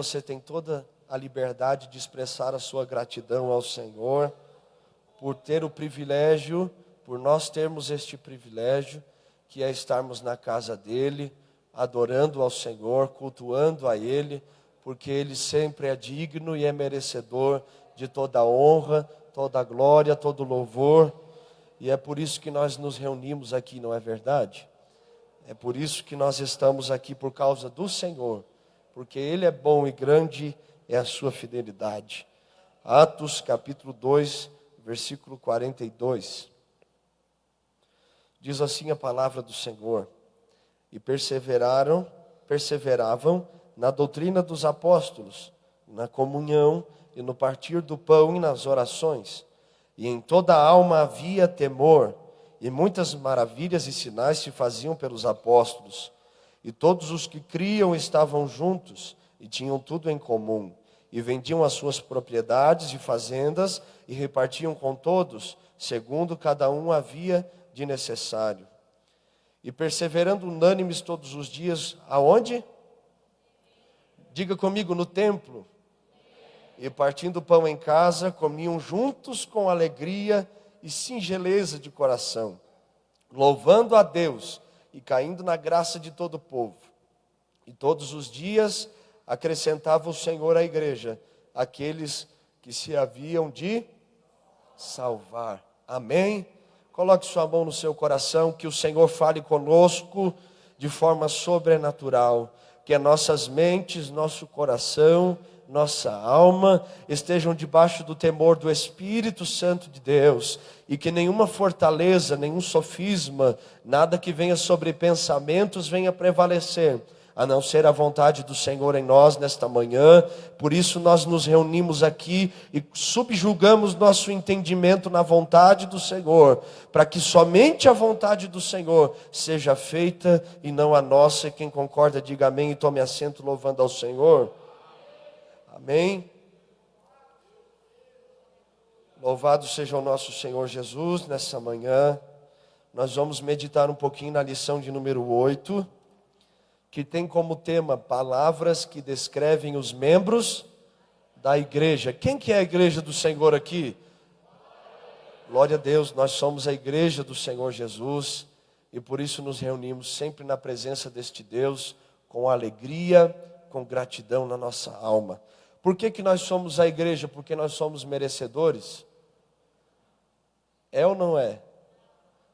Você tem toda a liberdade de expressar a sua gratidão ao Senhor por ter o privilégio, por nós termos este privilégio, que é estarmos na casa dEle, adorando ao Senhor, cultuando a Ele, porque Ele sempre é digno e é merecedor de toda a honra, toda a glória, todo o louvor. E é por isso que nós nos reunimos aqui, não é verdade? É por isso que nós estamos aqui, por causa do Senhor, porque Ele é bom e grande é a sua fidelidade. Atos capítulo 2, versículo 42. Diz assim a palavra do Senhor: e perseveravam na doutrina dos apóstolos, na comunhão e no partir do pão e nas orações. E em toda a alma havia temor, e muitas maravilhas e sinais se faziam pelos apóstolos. E todos os que criam estavam juntos e tinham tudo em comum. E vendiam as suas propriedades e fazendas e repartiam com todos, segundo cada um havia de necessário. E perseverando unânimes todos os dias, aonde? Diga comigo, no templo. E partindo o pão em casa, comiam juntos com alegria e singeleza de coração, louvando a Deus e caindo na graça de todo o povo. E todos os dias acrescentava o Senhor à igreja aqueles que se haviam de salvar. Amém? Coloque sua mão no seu coração, que o Senhor fale conosco de forma sobrenatural, que as nossas mentes, nosso coração, nossa alma estejam debaixo do temor do Espírito Santo de Deus, e que nenhuma fortaleza, nenhum sofisma, nada que venha sobre pensamentos venha prevalecer, a não ser a vontade do Senhor em nós nesta manhã. Por isso nós nos reunimos aqui e subjugamos nosso entendimento na vontade do Senhor, para que somente a vontade do Senhor seja feita e não a nossa. E quem concorda diga amém e tome assento louvando ao Senhor. Amém. Louvado seja o nosso Senhor Jesus. Nessa manhã nós vamos meditar um pouquinho na lição de número 8, que tem como tema palavras que descrevem os membros da igreja. Quem que é a igreja do Senhor aqui? Glória a Deus, nós somos a igreja do Senhor Jesus, e por isso nos reunimos sempre na presença deste Deus, com alegria, com gratidão na nossa alma. Por que que nós somos a igreja? Porque nós somos merecedores? É ou não é?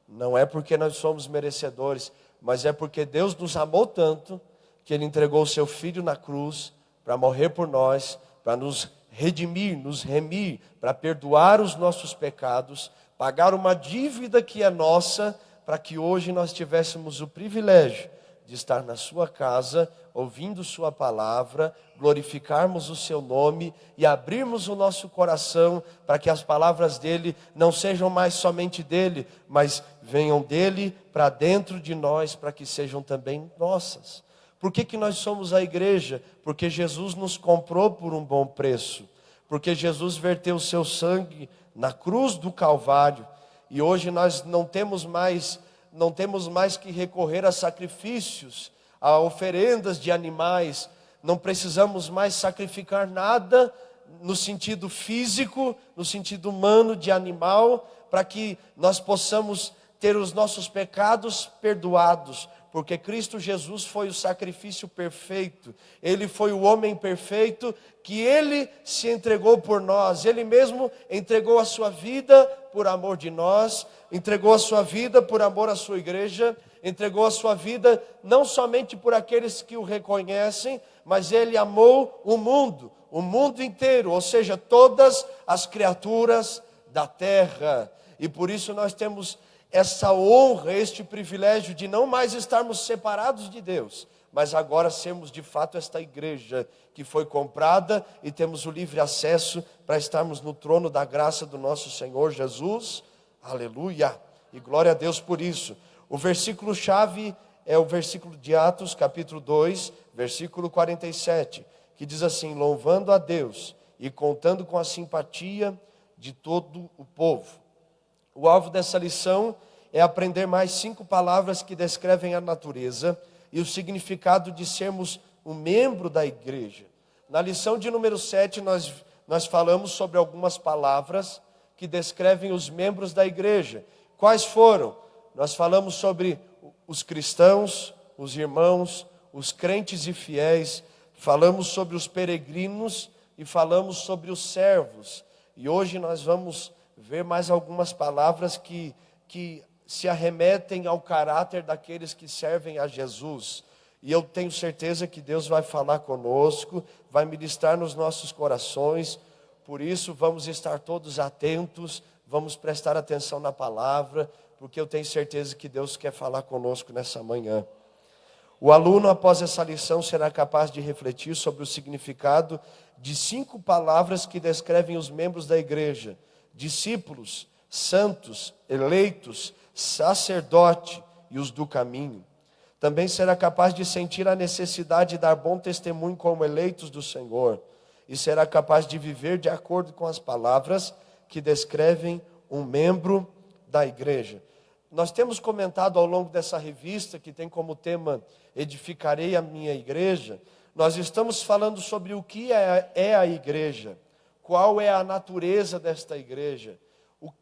Não é porque nós somos merecedores, mas é porque Deus nos amou tanto, que Ele entregou o Seu Filho na cruz, para morrer por nós, para nos redimir, nos remir, para perdoar os nossos pecados, pagar uma dívida que é nossa, para que hoje nós tivéssemos o privilégio de estar na sua casa, ouvindo sua palavra, glorificarmos o seu nome e abrirmos o nosso coração para que as palavras dele não sejam mais somente dele, mas venham dele para dentro de nós, para que sejam também nossas. Por que que nós somos a igreja? Porque Jesus nos comprou por um bom preço, porque Jesus verteu o seu sangue na cruz do Calvário, e hoje nós não temos mais que recorrer a sacrifícios, a oferendas de animais. Não precisamos mais sacrificar nada no sentido físico, no sentido humano de animal, para que nós possamos ter os nossos pecados perdoados, porque Cristo Jesus foi o sacrifício perfeito. Ele foi o homem perfeito, que Ele se entregou por nós. Ele mesmo entregou a sua vida por amor de nós, entregou a sua vida por amor à sua igreja, entregou a sua vida não somente por aqueles que o reconhecem, mas Ele amou o mundo inteiro, ou seja, todas as criaturas da terra. E por isso nós temos essa honra, este privilégio de não mais estarmos separados de Deus, mas agora sermos de fato esta igreja que foi comprada e temos o livre acesso para estarmos no trono da graça do nosso Senhor Jesus. Aleluia! E glória a Deus por isso. O versículo-chave é o versículo de Atos, capítulo 2, versículo 47, que diz assim: louvando a Deus e contando com a simpatia de todo o povo. O alvo dessa lição é aprender mais 5 palavras que descrevem a natureza e o significado de sermos um membro da igreja. Na lição de número 7, nós falamos sobre algumas palavras que descrevem os membros da igreja. Quais foram? Nós falamos sobre os cristãos, os irmãos, os crentes e fiéis, falamos sobre os peregrinos e falamos sobre os servos. E hoje nós vamos ver mais algumas palavras que se arremetem ao caráter daqueles que servem a Jesus. E eu tenho certeza que Deus vai falar conosco, vai ministrar nos nossos corações. Por isso vamos estar todos atentos, vamos prestar atenção na palavra, porque eu tenho certeza que Deus quer falar conosco nessa manhã. O aluno, após essa lição, será capaz de refletir sobre o significado de 5 palavras que descrevem os membros da igreja: discípulos, santos, eleitos, sacerdote e os do caminho. Também será capaz de sentir a necessidade de dar bom testemunho como eleitos do Senhor. E será capaz de viver de acordo com as palavras que descrevem um membro da igreja. Nós temos comentado ao longo dessa revista, que tem como tema Edificarei a minha igreja. Nós estamos falando sobre o que é a igreja, qual é a natureza desta igreja, o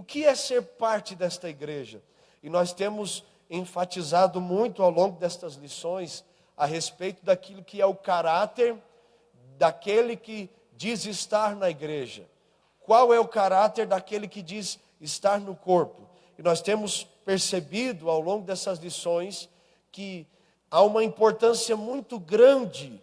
que é ser parte desta igreja. E nós temos enfatizado muito ao longo destas lições a respeito daquilo que é o caráter daquele que diz estar na igreja. Qual é o caráter daquele que diz estar no corpo? E nós temos percebido ao longo dessas lições que há uma importância muito grande,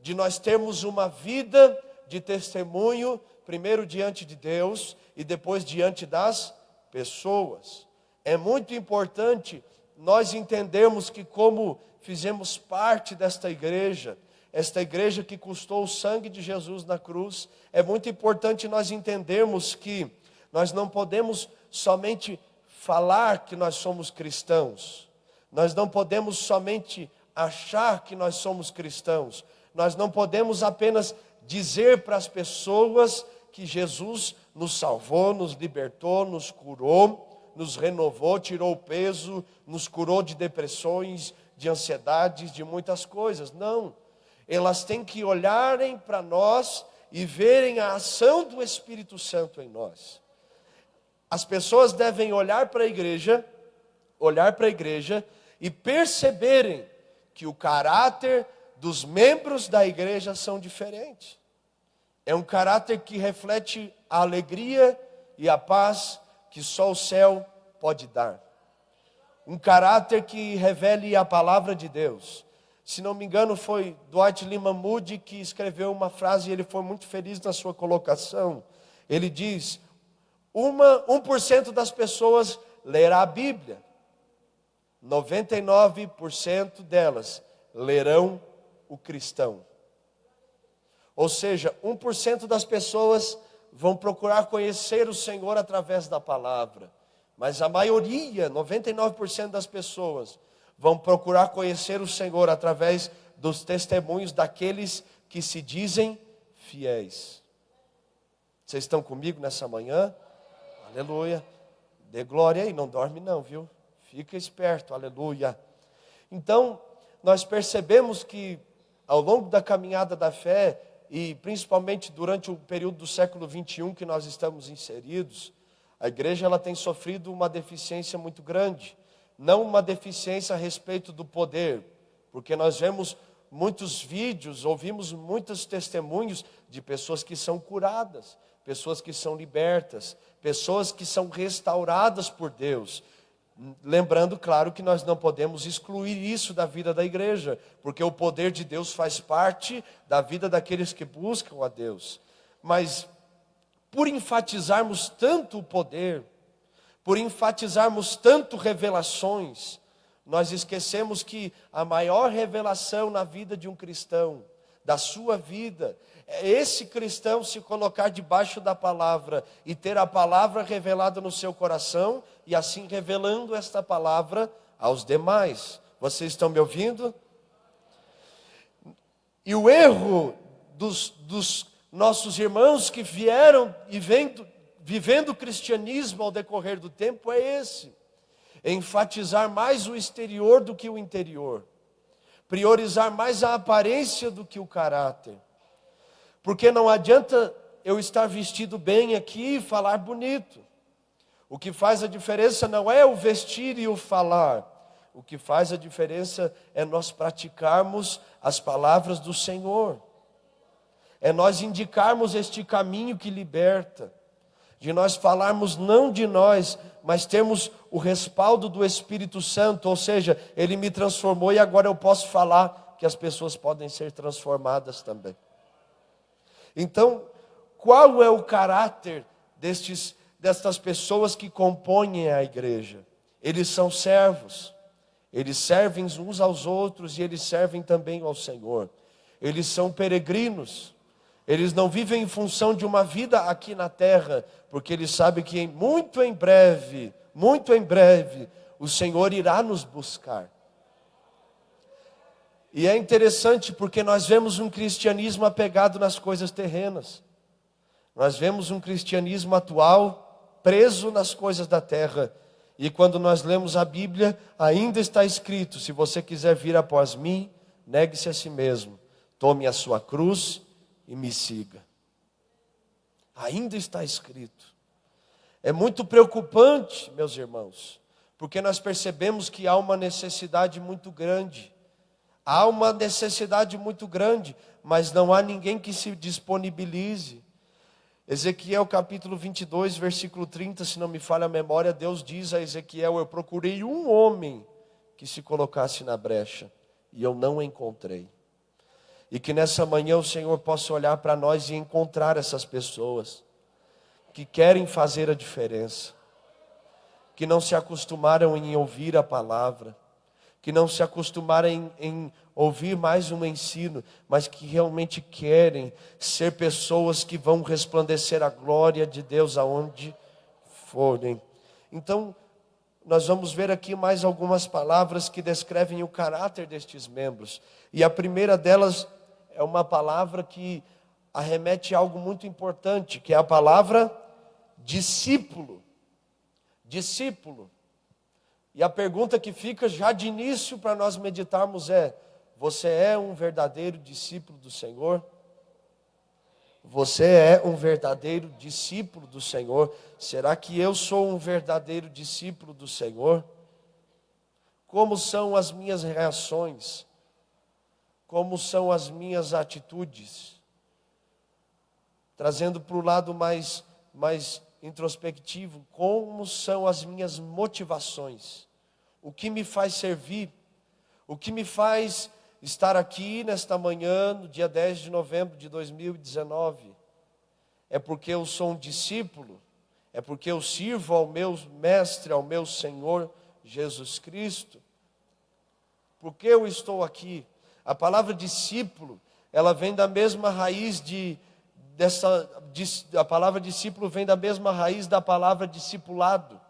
de nós termos uma vida de testemunho, primeiro diante de Deus e depois diante das pessoas. É muito importante nós entendermos que, como fizemos parte desta igreja, esta igreja que custou o sangue de Jesus na cruz, é muito importante nós entendermos que nós não podemos somente falar que nós somos cristãos. Nós não podemos somente achar que nós somos cristãos. Nós não podemos apenas dizer para as pessoas que Jesus nos salvou, nos libertou, nos curou, nos renovou, tirou o peso, nos curou de depressões, de ansiedades, de muitas coisas. Não. Elas têm que olharem para nós e verem a ação do Espírito Santo em nós. As pessoas devem olhar para a igreja e perceberem que o caráter dos membros da igreja são diferentes. É um caráter que reflete a alegria e a paz que só o céu pode dar. Um caráter que revele a palavra de Deus. Se não me engano, foi Dwight Lyman Moody que escreveu uma frase e ele foi muito feliz na sua colocação. Ele diz: 1% das pessoas lerá a Bíblia. 99% delas lerão o cristão. Ou seja, 1% das pessoas vão procurar conhecer o Senhor através da palavra. Mas a maioria, 99% das pessoas, vão procurar conhecer o Senhor através dos testemunhos daqueles que se dizem fiéis. Vocês estão comigo nessa manhã? Aleluia. Dê glória aí, não dorme não, viu? Fica esperto, aleluia. Então, nós percebemos que ao longo da caminhada da fé, e principalmente durante o período do século 21 que nós estamos inseridos, a igreja ela tem sofrido uma deficiência muito grande. Não uma deficiência a respeito do poder, porque nós vemos muitos vídeos, ouvimos muitos testemunhos de pessoas que são curadas, pessoas que são libertas, pessoas que são restauradas por Deus. Lembrando, claro, que nós não podemos excluir isso da vida da igreja, porque o poder de Deus faz parte da vida daqueles que buscam a Deus. Mas, por enfatizarmos tanto o poder, por enfatizarmos tanto revelações, nós esquecemos que a maior revelação na vida de um cristão, da sua vida, é esse cristão se colocar debaixo da palavra e ter a palavra revelada no seu coração e assim revelando esta palavra aos demais. Vocês estão me ouvindo? E o erro dos nossos irmãos que vieram e vivendo o cristianismo ao decorrer do tempo é esse: enfatizar mais o exterior do que o interior. priorizar mais a aparência do que o caráter. Porque não adianta eu estar vestido bem aqui e falar bonito. O que faz a diferença não é o vestir e o falar. O que faz a diferença é nós praticarmos as palavras do Senhor. É nós indicarmos este caminho que liberta. De nós falarmos não de nós, mas termos o respaldo do Espírito Santo. Ou seja, Ele me transformou e agora eu posso falar que as pessoas podem ser transformadas também. Então, qual é o caráter destas pessoas que compõem a igreja? Eles são servos. Eles servem uns aos outros e eles servem também ao Senhor. Eles são peregrinos. Eles não vivem em função de uma vida aqui na terra, porque eles sabem que muito em breve, o Senhor irá nos buscar. E é interessante porque nós vemos um cristianismo apegado nas coisas terrenas. Nós vemos um cristianismo atual preso nas coisas da terra. E quando nós lemos a Bíblia, ainda está escrito: se você quiser vir após mim, negue-se a si mesmo, tome a sua cruz e me siga. Ainda está escrito. É muito preocupante, meus irmãos, porque nós percebemos que há uma necessidade muito grande. Há uma necessidade muito grande, mas não há ninguém que se disponibilize. Ezequiel capítulo 22, versículo 30, se não me falha a memória, Deus diz a Ezequiel: eu procurei um homem que se colocasse na brecha, e eu não encontrei. E que nessa manhã o Senhor possa olhar para nós e encontrar essas pessoas que querem fazer a diferença, que não se acostumaram em ouvir a palavra, que não se acostumaram em ouvir mais um ensino, mas que realmente querem ser pessoas que vão resplandecer a glória de Deus aonde forem. Então, nós vamos ver aqui mais algumas palavras que descrevem o caráter destes membros. E a primeira delas é uma palavra que arremete a algo muito importante, que é a palavra discípulo. Discípulo. E a pergunta que fica já de início para nós meditarmos é: você é um verdadeiro discípulo do Senhor? Você é um verdadeiro discípulo do Senhor? Será que eu sou um verdadeiro discípulo do Senhor? Como são as minhas reações? Como são as minhas atitudes? Trazendo para o lado mais introspectivo, como são as minhas motivações? O que me faz servir? O que me faz estar aqui nesta manhã, no dia 10 de novembro de 2019? É porque eu sou um discípulo? É porque eu sirvo ao meu mestre, ao meu Senhor Jesus Cristo? Por que eu estou aqui? A palavra discípulo, ela vem da mesma raiz a palavra discípulo vem da mesma raiz da palavra discipulado,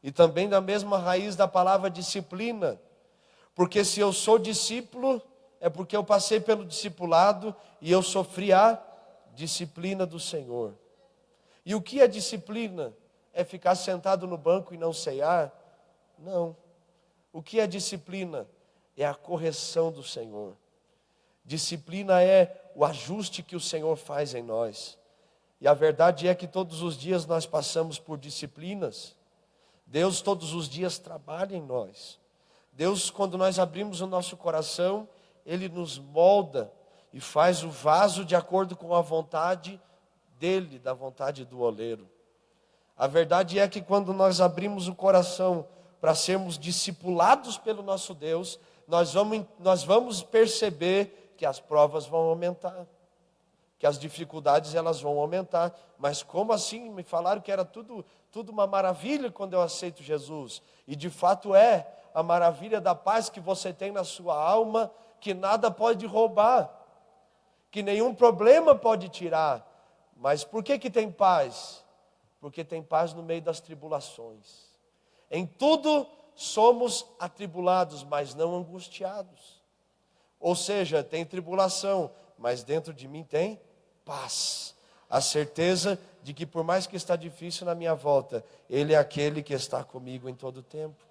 e também da mesma raiz da palavra disciplina. Porque se eu sou discípulo, é porque eu passei pelo discipulado e eu sofri a disciplina do Senhor. E o que é disciplina? É ficar sentado no banco e não ceiar? Não. O que é disciplina? É a correção do Senhor. Disciplina é o ajuste que o Senhor faz em nós. E a verdade é que todos os dias nós passamos por disciplinas. Deus todos os dias trabalha em nós. Deus, quando nós abrimos o nosso coração, Ele nos molda e faz o vaso de acordo com a vontade dEle, da vontade do oleiro. A verdade é que quando nós abrimos o coração para sermos discipulados pelo nosso Deus, nós vamos perceber que as provas vão aumentar, que as dificuldades elas vão aumentar. Mas como assim? Me falaram que era tudo uma maravilha quando eu aceito Jesus. E de fato é a maravilha da paz que você tem na sua alma, que nada pode roubar, que nenhum problema pode tirar. Mas por que tem paz? Porque tem paz no meio das tribulações. Em tudo somos atribulados, mas não angustiados. Ou seja, tem tribulação, mas dentro de mim tem paz. A certeza de que por mais que está difícil na minha volta, Ele é aquele que está comigo em todo o tempo.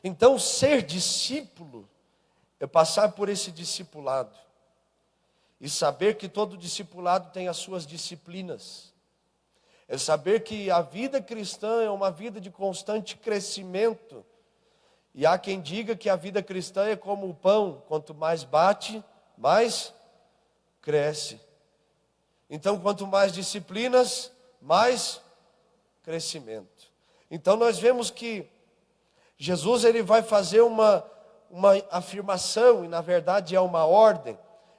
Então, ser discípulo é passar por esse discipulado e saber que todo discipulado tem as suas disciplinas. É saber que a vida cristã é uma vida de constante crescimento. E há quem diga que a vida cristã é como o pão, quanto mais bate, mais cresce. Então, quanto mais disciplinas, mais crescimento. Então, nós vemos que Jesus ele vai fazer uma afirmação, e na verdade é uma ordem.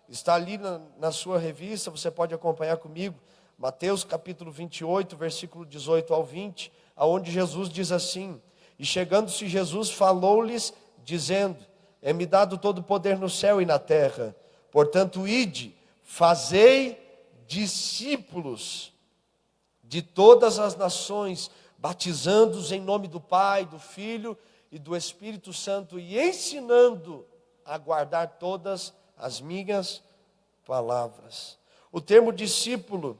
Está ali na sua revista, você pode acompanhar comigo. Mateus capítulo 28, versículo 18 ao 20, aonde Jesus diz assim: E chegando-se Jesus, falou-lhes, dizendo: É-me dado todo o poder no céu e na terra. Portanto, ide, fazei discípulos de todas as nações, batizando-os em nome do Pai, do Filho e do Espírito Santo, e ensinando a guardar todas as minhas palavras. O termo discípulo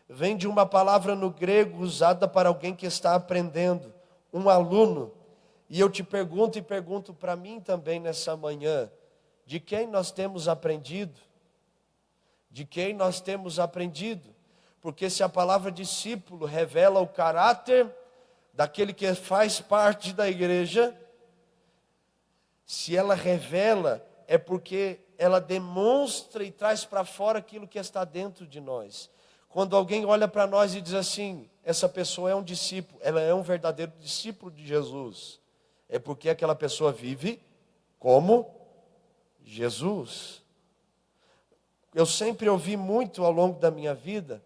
vem de uma palavra no grego usada para alguém que está aprendendo, um aluno. E eu te pergunto e pergunto para mim também nessa manhã: de quem nós temos aprendido? De quem nós temos aprendido? Porque se a palavra discípulo revela o caráter daquele que faz parte da igreja, se ela revela, é porque ela demonstra e traz para fora aquilo que está dentro de nós. Quando alguém olha para nós e diz assim: essa pessoa é um discípulo, ela é um verdadeiro discípulo de Jesus, é porque aquela pessoa vive como Jesus. Eu sempre ouvi muito ao longo da minha vida,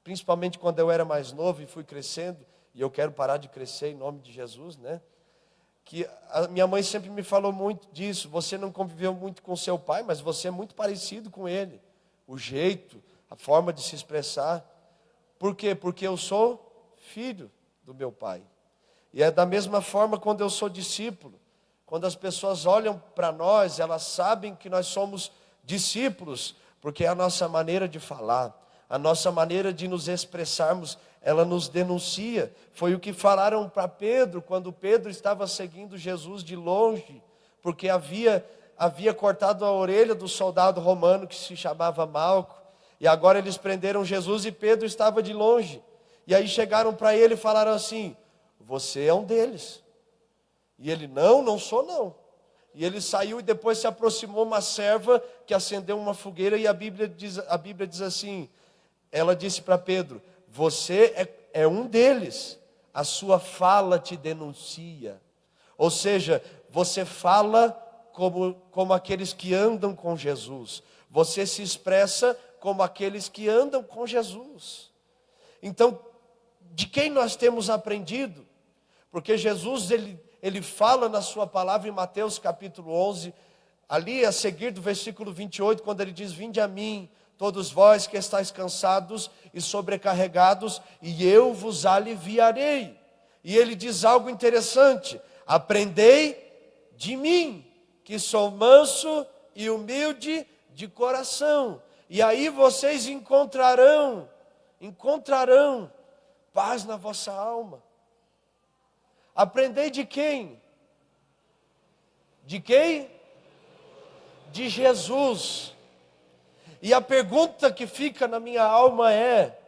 principalmente quando eu era mais novo e fui crescendo, e eu quero parar de crescer em nome de Jesus, né? Que a minha mãe sempre me falou muito disso: você não conviveu muito com seu pai, mas você é muito parecido com ele. O jeito, a forma de se expressar. Por quê? Porque eu sou filho do meu pai. E é da mesma forma quando eu sou discípulo. Quando as pessoas olham para nós, elas sabem que nós somos discípulos, porque é a nossa maneira de falar, a nossa maneira de nos expressarmos, ela nos denuncia. Foi o que falaram para Pedro, quando Pedro estava seguindo Jesus de longe, porque havia cortado a orelha do soldado romano que se chamava Malco, e agora eles prenderam Jesus e Pedro estava de longe. E aí chegaram para ele e falaram assim: você é um deles. E ele: não sou não. E ele saiu e depois se aproximou uma serva que acendeu uma fogueira, e a Bíblia diz assim, ela disse para Pedro: você é um deles, a sua fala te denuncia. Ou seja, você fala como aqueles que andam com Jesus, você se expressa como aqueles que andam com Jesus. Então, de quem nós temos aprendido? Porque Jesus, ele fala na sua palavra em Mateus capítulo 11, ali a seguir do versículo 28, quando ele diz: vinde a mim, todos vós que estáis cansados e sobrecarregados, e eu vos aliviarei. E ele diz algo interessante: aprendei de mim, que sou manso e humilde de coração, e aí vocês encontrarão paz na vossa alma. Aprendei de quem? De quem? De Jesus. E a pergunta que fica na minha alma é: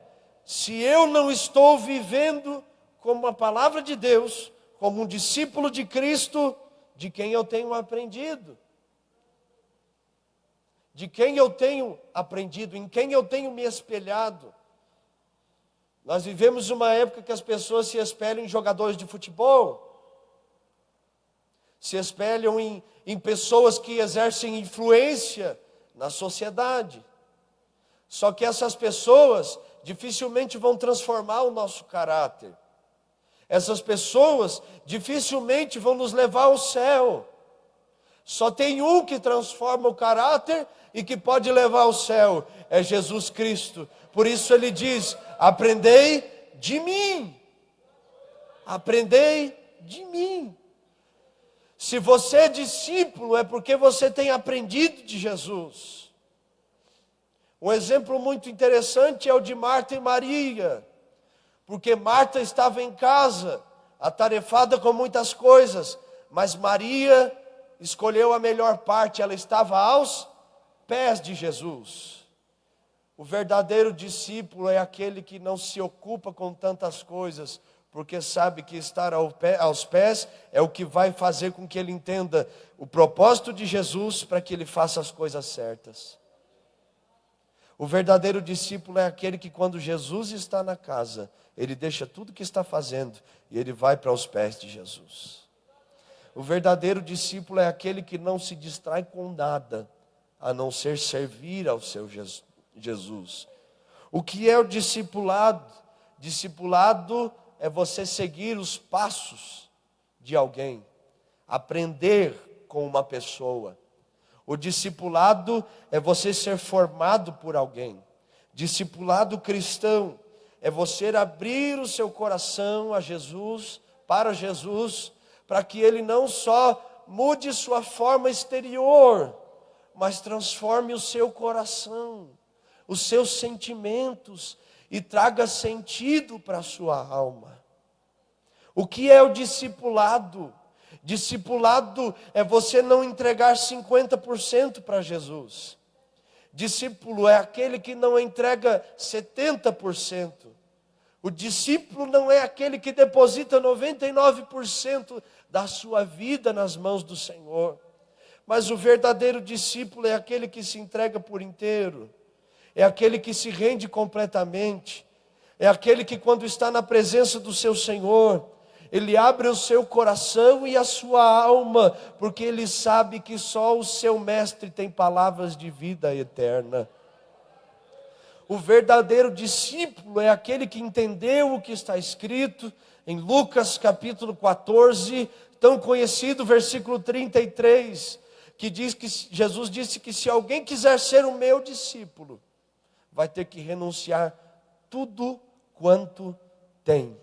se eu não estou vivendo como a palavra de Deus, como um discípulo de Cristo, de quem eu tenho aprendido? De quem eu tenho aprendido? Em quem eu tenho me espelhado? Nós vivemos uma época que as pessoas se espelham em jogadores de futebol, se espelham em pessoas que exercem influência na sociedade. Só que essas pessoas dificilmente vão transformar o nosso caráter. Essas pessoas dificilmente vão nos levar ao céu. Só tem um que transforma o caráter e que pode levar ao céu, é Jesus Cristo. Por isso ele diz: aprendei de mim. Aprendei de mim. Se você é discípulo, é porque você tem aprendido de Jesus. Um exemplo muito interessante é o de Marta e Maria. Porque Marta estava em casa, atarefada com muitas coisas, mas Maria escolheu a melhor parte, ela estava aos pés de Jesus. O verdadeiro discípulo é aquele que não se ocupa com tantas coisas, porque sabe que estar aos pés é o que vai fazer com que ele entenda o propósito de Jesus para que ele faça as coisas certas. O verdadeiro discípulo é aquele que quando Jesus está na casa, ele deixa tudo que está fazendo e ele vai para os pés de Jesus. O verdadeiro discípulo é aquele que não se distrai com nada, a não ser servir ao seu Jesus. O que é o discipulado? Discipulado é você seguir os passos de alguém, aprender com uma pessoa. O discipulado é você ser formado por alguém. Discipulado cristão é você abrir o seu coração a Jesus, para Jesus, para que Ele não só mude sua forma exterior, mas transforme o seu coração, os seus sentimentos e traga sentido para a sua alma. O que é o discipulado? Discipulado é você não entregar 50% para Jesus. Discípulo é aquele que não entrega 70%. O discípulo não é aquele que deposita 99% da sua vida nas mãos do Senhor. Mas o verdadeiro discípulo é aquele que se entrega por inteiro. É aquele que se rende completamente. É aquele que quando está na presença do seu Senhor, ele abre o seu coração e a sua alma, porque ele sabe que só o seu mestre tem palavras de vida eterna. O verdadeiro discípulo é aquele que entendeu o que está escrito em Lucas capítulo 14, tão conhecido, versículo 33, que diz que Jesus disse que se alguém quiser ser o meu discípulo, vai ter que renunciar tudo quanto tem.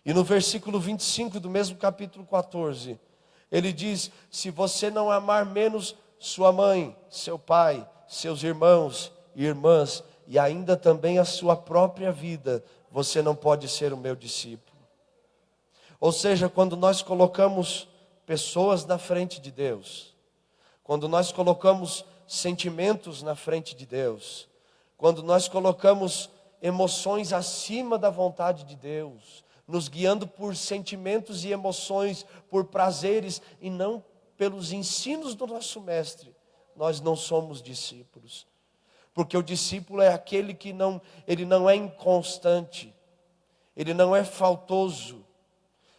E no versículo 25 do mesmo capítulo 14, ele diz: se você não amar menos sua mãe, seu pai, seus irmãos e irmãs, e ainda também a sua própria vida, você não pode ser o meu discípulo. Ou seja, quando nós colocamos pessoas na frente de Deus, quando nós colocamos sentimentos na frente de Deus, quando nós colocamos emoções acima da vontade de Deus, nos guiando por sentimentos e emoções, por prazeres e não pelos ensinos do nosso mestre, nós não somos discípulos. Porque o discípulo é aquele que ele não é inconstante, ele não é faltoso.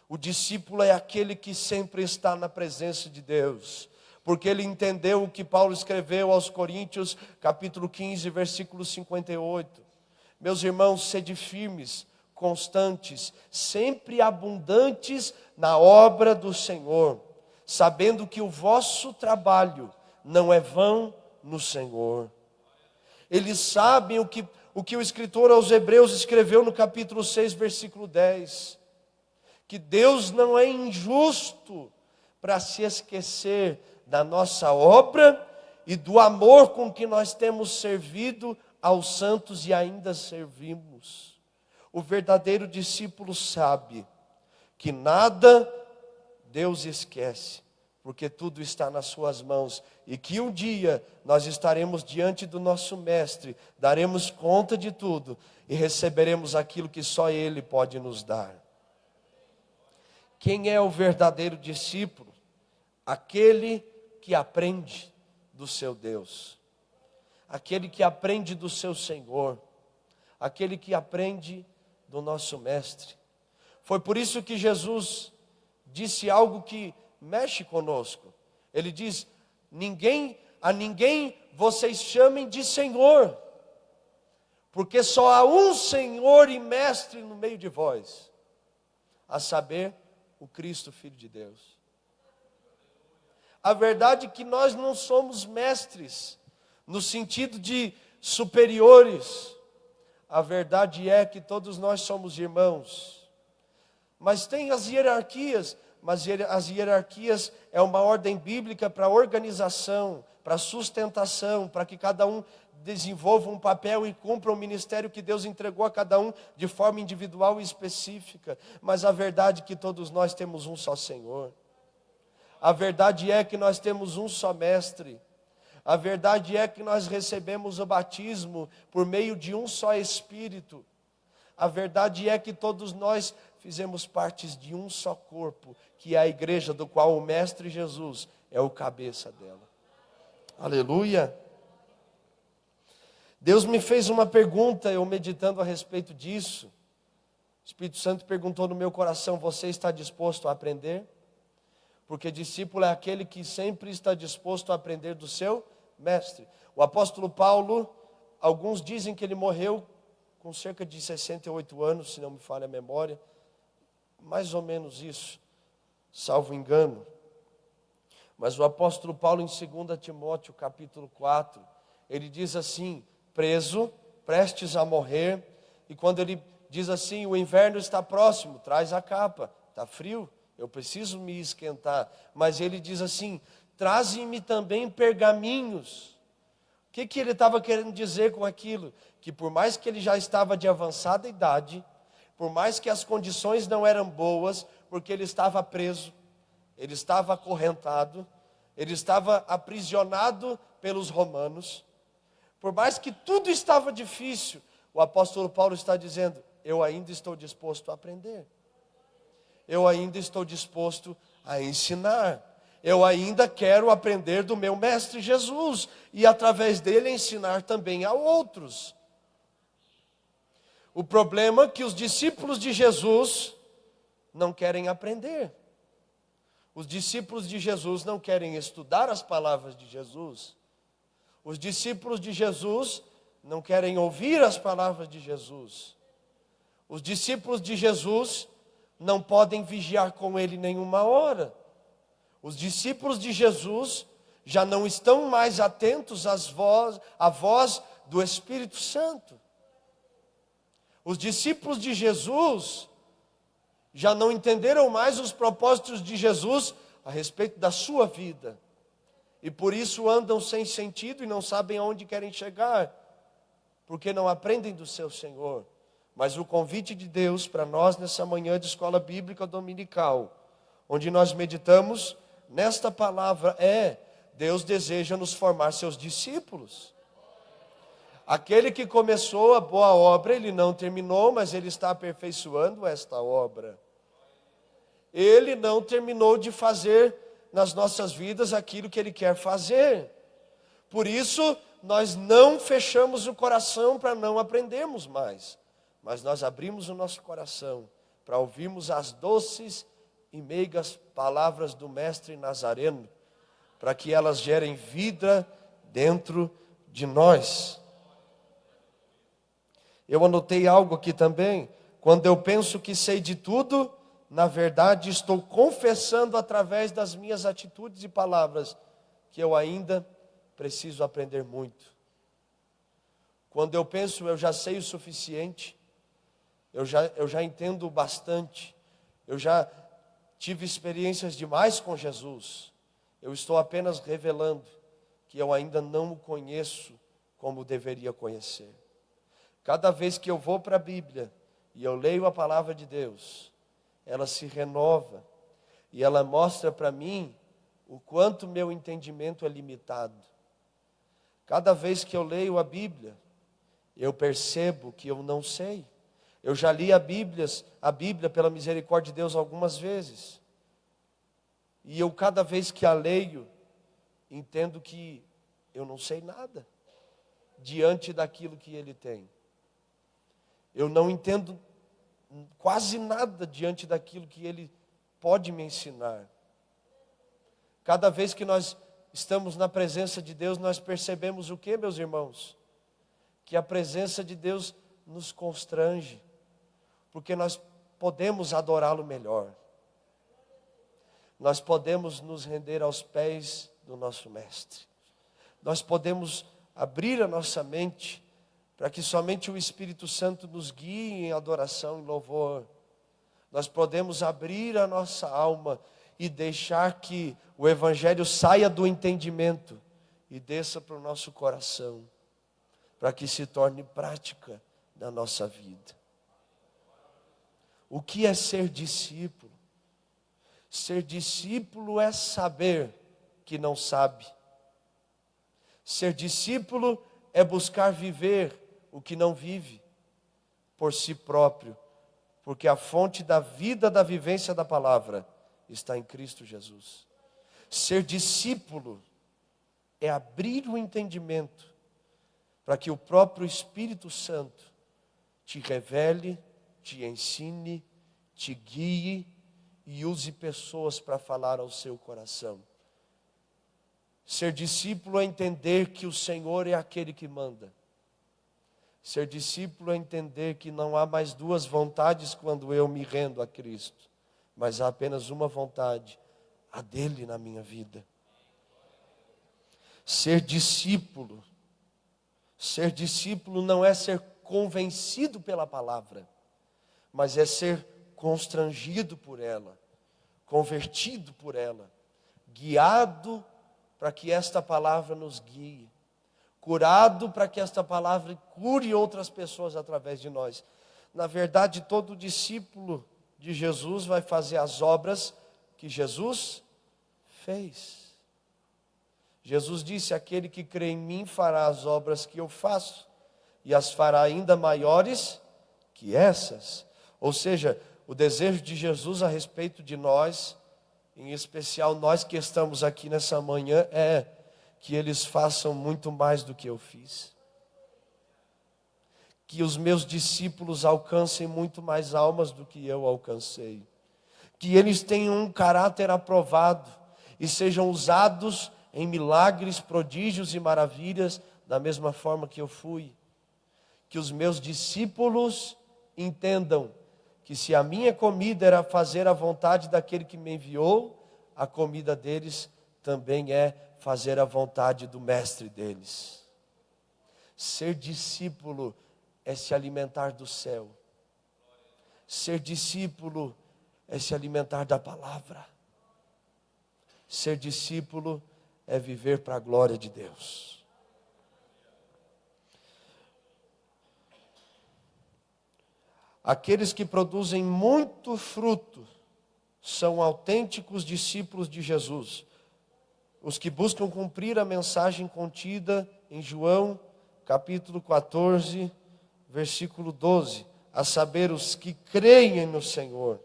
O discípulo é aquele que sempre está na presença de Deus, porque ele entendeu o que Paulo escreveu aos Coríntios, capítulo 15, versículo 58. Meus irmãos, sede firmes, constantes, sempre abundantes na obra do Senhor, sabendo que o vosso trabalho não é vão no Senhor. Eles sabem o que o escritor aos Hebreus escreveu no capítulo 6, versículo 10, que Deus não é injusto para se esquecer da nossa obra e do amor com que nós temos servido aos santos e ainda servimos. O verdadeiro discípulo sabe que nada Deus esquece, porque tudo está nas suas mãos, e que um dia nós estaremos diante do nosso mestre, daremos conta de tudo e receberemos aquilo que só Ele pode nos dar. Quem é o verdadeiro discípulo? Aquele que aprende do seu Deus, aquele que aprende do seu Senhor, aquele que aprende do nosso mestre. Foi por isso que Jesus disse algo que mexe conosco. Ele diz: a ninguém vocês chamem de Senhor, porque só há um Senhor e mestre no meio de vós, a saber, o Cristo, Filho de Deus. A verdade é que nós não somos mestres no sentido de superiores. A verdade é que todos nós somos irmãos. Mas tem as hierarquias, mas as hierarquias é uma ordem bíblica para organização, para sustentação, para que cada um desenvolva um papel e cumpra o ministério que Deus entregou a cada um de forma individual e específica. Mas a verdade é que todos nós temos um só Senhor. A verdade é que nós temos um só mestre. A verdade é que nós recebemos o batismo por meio de um só Espírito. A verdade é que todos nós fizemos partes de um só corpo, que é a igreja, do qual o Mestre Jesus é o cabeça dela. Aleluia! Deus me fez uma pergunta, eu meditando a respeito disso. O Espírito Santo perguntou no meu coração: você está disposto a aprender? Porque discípulo é aquele que sempre está disposto a aprender do seu mestre. O apóstolo Paulo, alguns dizem que ele morreu com cerca de 68 anos, se não me falha a memória. Mais ou menos isso, salvo engano. Mas o apóstolo Paulo, em 2 Timóteo, capítulo 4, ele diz assim: preso, prestes a morrer. E quando ele diz assim: o inverno está próximo, traz a capa, está frio, eu preciso me esquentar. Mas ele diz assim: traze-me também pergaminhos. O que ele estava querendo dizer com aquilo? Que por mais que ele já estava de avançada idade, por mais que as condições não eram boas, porque ele estava preso, ele estava acorrentado, ele estava aprisionado pelos romanos, por mais que tudo estava difícil, o apóstolo Paulo está dizendo: eu ainda estou disposto a aprender, eu ainda estou disposto a ensinar, eu ainda quero aprender do meu mestre Jesus, e através dele ensinar também a outros. O problema é que os discípulos de Jesus não querem aprender. Os discípulos de Jesus não querem estudar as palavras de Jesus. Os discípulos de Jesus não querem ouvir as palavras de Jesus. Os discípulos de Jesus não podem vigiar com ele nenhuma hora. Os discípulos de Jesus já não estão mais atentos à voz do Espírito Santo. Os discípulos de Jesus já não entenderam mais os propósitos de Jesus a respeito da sua vida. E por isso andam sem sentido e não sabem aonde querem chegar, porque não aprendem do seu Senhor. Mas o convite de Deus para nós nessa manhã de escola bíblica dominical, onde nós meditamos nesta palavra, Deus deseja nos formar seus discípulos. Aquele que começou a boa obra, ele não terminou, mas ele está aperfeiçoando esta obra. Ele não terminou de fazer nas nossas vidas aquilo que ele quer fazer. Por isso, nós não fechamos o coração para não aprendermos mais, mas nós abrimos o nosso coração para ouvirmos as doces e meigas palavras do Mestre Nazareno, para que elas gerem vida dentro de nós. Eu anotei algo aqui também: quando eu penso que sei de tudo, na verdade estou confessando através das minhas atitudes e palavras que eu ainda preciso aprender muito. Quando eu penso eu já sei o suficiente, eu já entendo bastante, eu já tive experiências demais com Jesus, eu estou apenas revelando que eu ainda não o conheço como deveria conhecer. Cada vez que eu vou para a Bíblia e eu leio a palavra de Deus, ela se renova e ela mostra para mim o quanto meu entendimento é limitado. Cada vez que eu leio a Bíblia, eu percebo que eu não sei. Eu já li a Bíblia pela misericórdia de Deus algumas vezes. E eu cada vez que a leio, entendo que eu não sei nada diante daquilo que Ele tem. Eu não entendo quase nada diante daquilo que Ele pode me ensinar. Cada vez que nós estamos na presença de Deus, nós percebemos o que, meus irmãos? Que a presença de Deus nos constrange, porque nós podemos adorá-lo melhor. Nós podemos nos render aos pés do nosso Mestre. Nós podemos abrir a nossa mente para que somente o Espírito Santo nos guie em adoração e louvor. Nós podemos abrir a nossa alma e deixar que o Evangelho saia do entendimento e desça para o nosso coração, para que se torne prática na nossa vida. O que é ser discípulo? Ser discípulo é saber que não sabe. Ser discípulo é buscar viver o que não vive por si próprio, porque a fonte da vida, da vivência da palavra está em Cristo Jesus. Ser discípulo é abrir o entendimento para que o próprio Espírito Santo te revele, te ensine, te guie e use pessoas para falar ao seu coração. Ser discípulo é entender que o Senhor é aquele que manda. Ser discípulo é entender que não há mais duas vontades quando eu me rendo a Cristo, mas há apenas uma vontade, a dele na minha vida. Ser discípulo não é ser convencido pela palavra, mas é ser constrangido por ela, convertido por ela, guiado para que esta palavra nos guie, curado para que esta palavra cure outras pessoas através de nós. Na verdade, todo discípulo de Jesus vai fazer as obras que Jesus fez. Jesus disse: aquele que crê em mim fará as obras que eu faço, e as fará ainda maiores que essas. Ou seja, o desejo de Jesus a respeito de nós, em especial nós que estamos aqui nessa manhã, é que eles façam muito mais do que eu fiz. Que os meus discípulos alcancem muito mais almas do que eu alcancei. Que eles tenham um caráter aprovado e sejam usados em milagres, prodígios e maravilhas da mesma forma que eu fui. Que os meus discípulos entendam que se a minha comida era fazer a vontade daquele que me enviou, a comida deles também é fazer a vontade do mestre deles. Ser discípulo é se alimentar do céu. Ser discípulo é se alimentar da palavra. Ser discípulo é viver para a glória de Deus. Aqueles que produzem muito fruto são autênticos discípulos de Jesus. Os que buscam cumprir a mensagem contida em João, capítulo 14, versículo 12. A saber, os que creem no Senhor.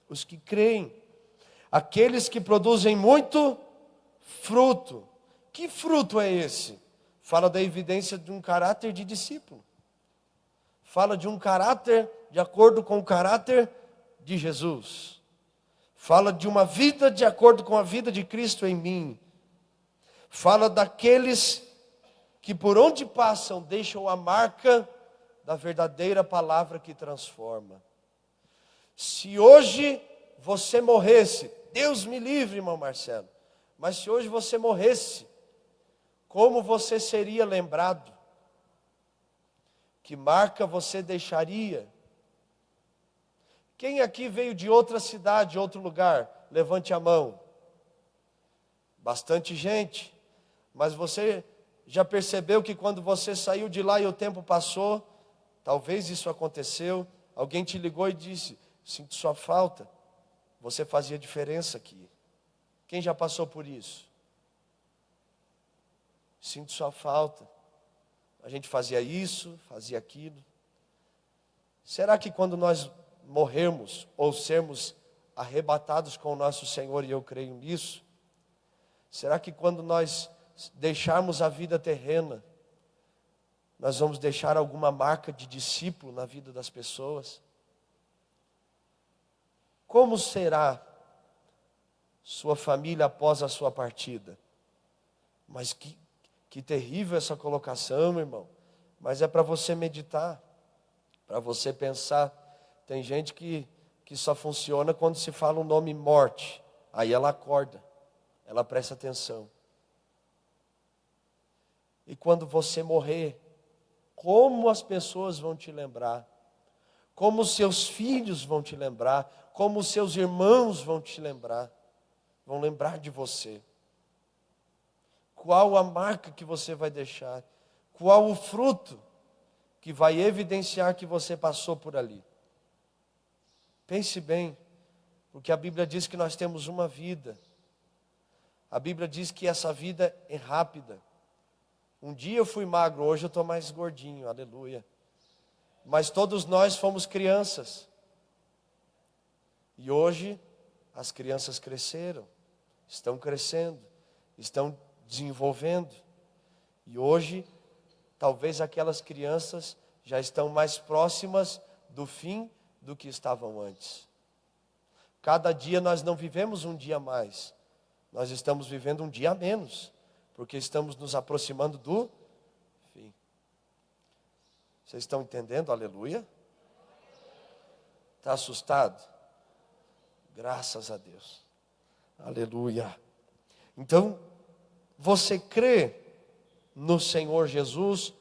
Os que creem. Aqueles que produzem muito fruto. Que fruto é esse? Fala da evidência de um caráter de discípulo. Fala de um caráter de acordo com o caráter de Jesus. Fala de uma vida de acordo com a vida de Cristo em mim. Fala daqueles que por onde passam deixam a marca da verdadeira palavra que transforma. Se hoje você morresse, Deus me livre, irmão Marcelo, mas se hoje você morresse, como você seria lembrado? Que marca você deixaria? Quem aqui veio de outra cidade, outro lugar? Levante a mão. Bastante gente. Mas você já percebeu que quando você saiu de lá e o tempo passou, talvez isso aconteceu, alguém te ligou e disse: sinto sua falta, você fazia diferença aqui. Quem já passou por isso? Sinto sua falta. A gente fazia isso, fazia aquilo. Será que quando nós morrermos ou sermos arrebatados com o nosso Senhor, e eu creio nisso, será que quando nós deixarmos a vida terrena, nós vamos deixar alguma marca de discípulo na vida das pessoas? Como será sua família após a sua partida? Mas que terrível essa colocação, irmão. Mas é para você meditar, para você pensar. Tem gente que só funciona quando se fala o nome morte. Aí ela acorda, ela presta atenção. E quando você morrer, como as pessoas vão te lembrar? Como os seus filhos vão te lembrar? Como os seus irmãos vão te lembrar? Vão lembrar de você. Qual a marca que você vai deixar? Qual o fruto que vai evidenciar que você passou por ali? Pense bem, Porque a Bíblia diz que nós temos uma vida. A Bíblia diz que essa vida é rápida. Um dia eu fui magro, hoje eu estou mais gordinho, aleluia. Mas todos nós fomos crianças. E hoje as crianças cresceram, estão crescendo, estão desenvolvendo. E hoje, talvez aquelas crianças já estão mais próximas do fim do que estavam antes. Cada dia nós não vivemos um dia a mais, nós estamos vivendo um dia a menos, porque estamos nos aproximando do fim. Vocês estão entendendo? Aleluia? Está assustado? Graças a Deus. Aleluia. Então, você crê no Senhor Jesus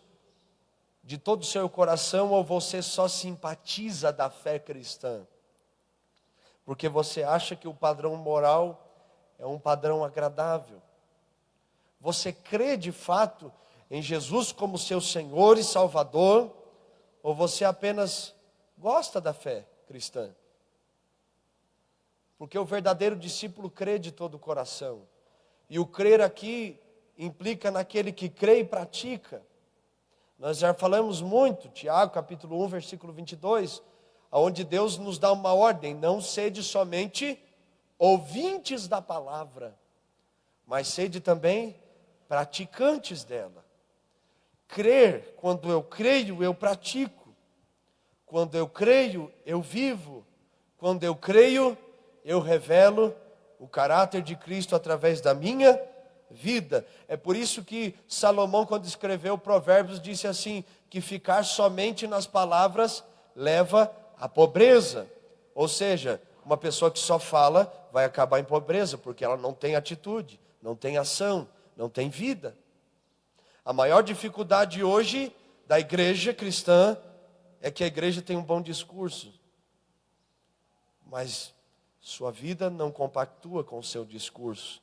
de todo o seu coração, ou você só simpatiza da fé cristã? Porque você acha que o padrão moral é um padrão agradável. Você crê de fato em Jesus como seu Senhor e Salvador, ou você apenas gosta da fé cristã? Porque o verdadeiro discípulo crê de todo o coração. E o crer aqui implica naquele que crê e pratica. Nós já falamos muito, Tiago capítulo 1, versículo 22, onde Deus nos dá uma ordem: não sede somente ouvintes da palavra, mas sede também praticantes dela. Crer, quando eu creio, eu pratico. Quando eu creio, eu vivo. Quando eu creio, eu revelo o caráter de Cristo através da minha vida. É por isso que Salomão, quando escreveu Provérbios, disse assim, que ficar somente nas palavras leva à pobreza. Ou seja, uma pessoa que só fala vai acabar em pobreza, porque ela não tem atitude, não tem ação, não tem vida. A maior dificuldade hoje da igreja cristã é que a igreja tem um bom discurso, mas sua vida não compactua com o seu discurso.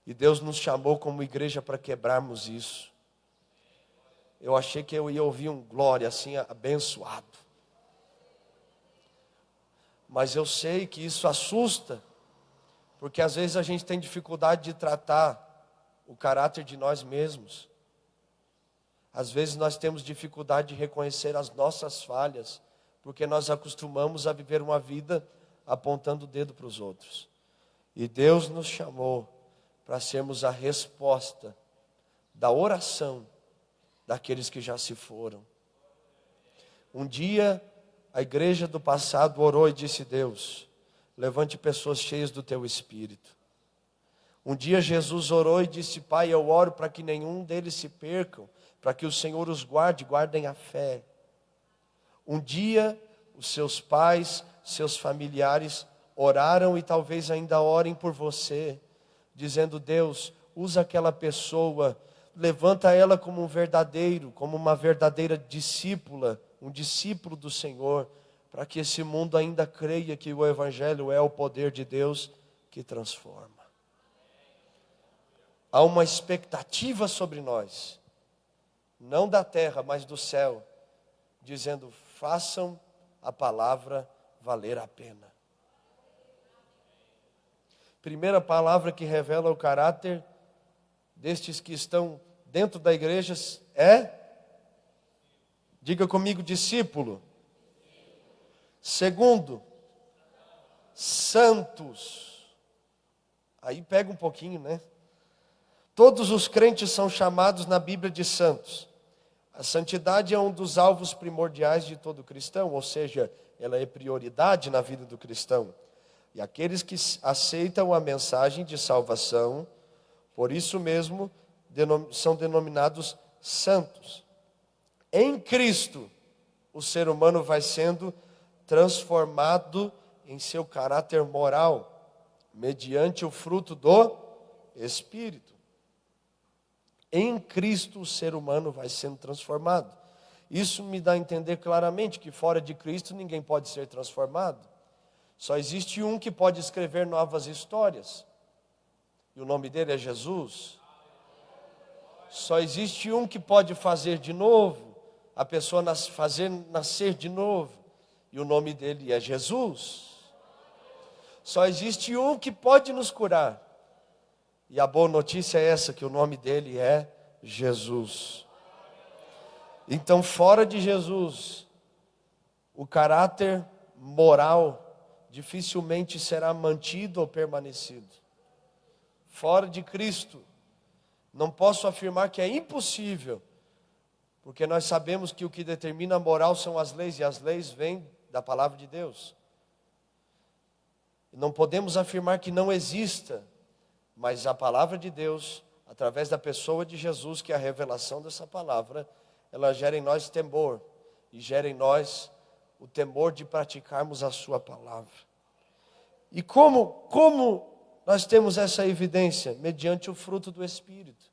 E Deus nos chamou como igreja para quebrarmos isso. Eu achei que eu ia ouvir um glória assim, abençoado. Mas eu sei que isso assusta, porque às vezes a gente tem dificuldade de tratar o caráter de nós mesmos. Às vezes nós temos dificuldade de reconhecer as nossas falhas, porque nós acostumamos a viver uma vida apontando o dedo para os outros. E Deus nos chamou para sermos a resposta da oração daqueles que já se foram. Um dia, a igreja do passado orou e disse: Deus, levante pessoas cheias do teu Espírito. Um dia Jesus orou e disse: Pai, eu oro para que nenhum deles se percam, para que o Senhor os guarde, guardem a fé. Um dia, os seus pais, seus familiares oraram e talvez ainda orem por você, dizendo: Deus, usa aquela pessoa, levanta ela como um verdadeiro, como uma verdadeira discípula, um discípulo do Senhor, para que esse mundo ainda creia que o Evangelho é o poder de Deus que transforma. Há uma expectativa sobre nós, não da terra, mas do céu, dizendo: façam a palavra valer a pena. Primeira palavra que revela o caráter destes que estão dentro da igreja é, diga comigo, discípulo. Segundo, santos. Aí pega um pouquinho, né? Todos os crentes são chamados na Bíblia de santos. A santidade é um dos alvos primordiais de todo cristão, ou seja, ela é prioridade na vida do cristão. E aqueles que aceitam a mensagem de salvação, por isso mesmo, são denominados santos. Em Cristo, o ser humano vai sendo transformado em seu caráter moral, mediante o fruto do Espírito. Em Cristo, o ser humano vai sendo transformado. Isso me dá a entender claramente que fora de Cristo ninguém pode ser transformado. Só existe um que pode escrever novas histórias, e o nome dele é Jesus. Só existe um que pode fazer de novo, a pessoa fazer nascer de novo, e o nome dele é Jesus. Só existe um que pode nos curar. E a boa notícia é essa, que o nome dele é Jesus. Então, fora de Jesus, o caráter moral dificilmente será mantido ou permanecido. Fora de Cristo, não posso afirmar que é impossível, porque nós sabemos que o que determina a moral são as leis, e as leis vêm da palavra de Deus. Não podemos afirmar que não exista, mas a palavra de Deus, através da pessoa de Jesus, que é a revelação dessa palavra, ela gera em nós temor, e gera em nós o temor de praticarmos a sua palavra. E como nós temos essa evidência? Mediante o fruto do Espírito.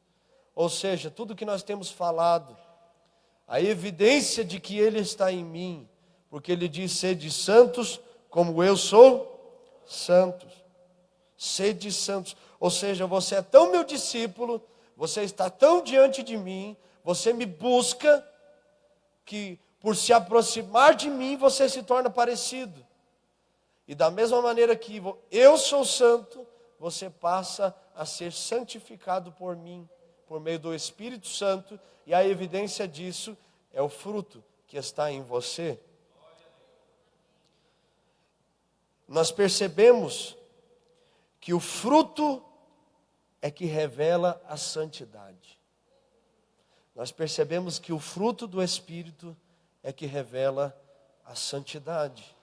Ou seja, tudo que nós temos falado, a evidência de que Ele está em mim, porque Ele diz: sede santos como eu sou santos. Sede santos. Ou seja, você é tão meu discípulo, você está tão diante de mim, você me busca, que por se aproximar de mim, você se torna parecido. E da mesma maneira que eu sou santo, você passa a ser santificado por mim, por meio do Espírito Santo, e a evidência disso é o fruto que está em você. Nós percebemos que o fruto é que revela a santidade. Nós percebemos que o fruto do Espírito é que revela a santidade.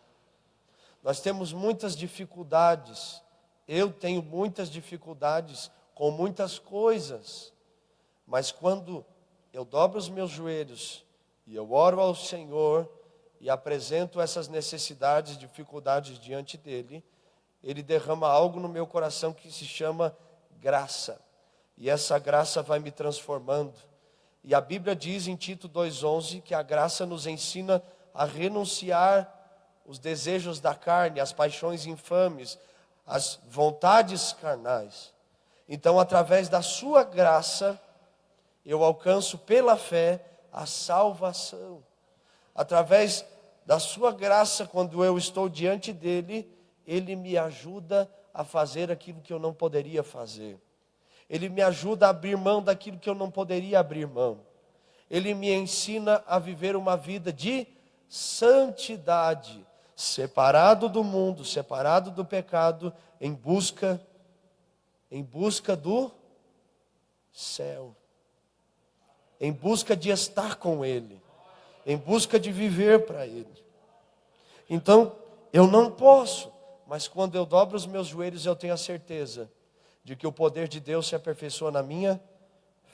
Nós temos muitas dificuldades, eu tenho muitas dificuldades com muitas coisas, mas quando eu dobro os meus joelhos e eu oro ao Senhor e apresento essas necessidades, dificuldades diante dEle, Ele derrama algo no meu coração que se chama graça. E essa graça vai me transformando. E a Bíblia diz em Tito 2,11 que a graça nos ensina a renunciar os desejos da carne, as paixões infames, as vontades carnais. Então, através da sua graça, eu alcanço pela fé a salvação. Através da sua graça, quando eu estou diante dele, ele me ajuda a fazer aquilo que eu não poderia fazer. Ele me ajuda a abrir mão daquilo que eu não poderia abrir mão. Ele me ensina a viver uma vida de santidade, separado do mundo, separado do pecado, em busca do céu, em busca de estar com Ele, em busca de viver para Ele. Então, eu não posso, mas quando eu dobro os meus joelhos, eu tenho a certeza de que o poder de Deus se aperfeiçoa na minha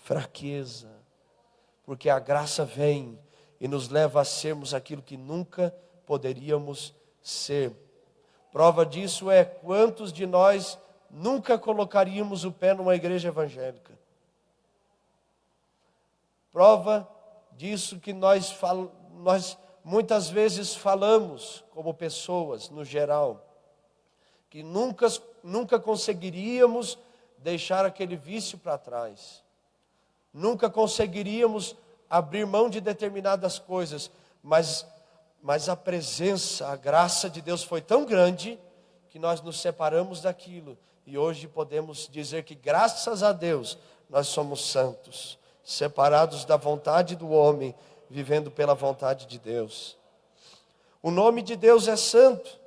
fraqueza, porque a graça vem e nos leva a sermos aquilo que nunca poderíamos ser. Prova disso é quantos de nós nunca colocaríamos o pé numa igreja evangélica. Prova disso que nós muitas vezes falamos como pessoas no geral, que nunca conseguiríamos deixar aquele vício para trás, nunca conseguiríamos abrir mão de determinadas coisas, mas a presença, a graça de Deus foi tão grande que nós nos separamos daquilo, e hoje podemos dizer que graças a Deus nós somos santos, separados da vontade do homem, vivendo pela vontade de Deus. O nome de Deus é santo.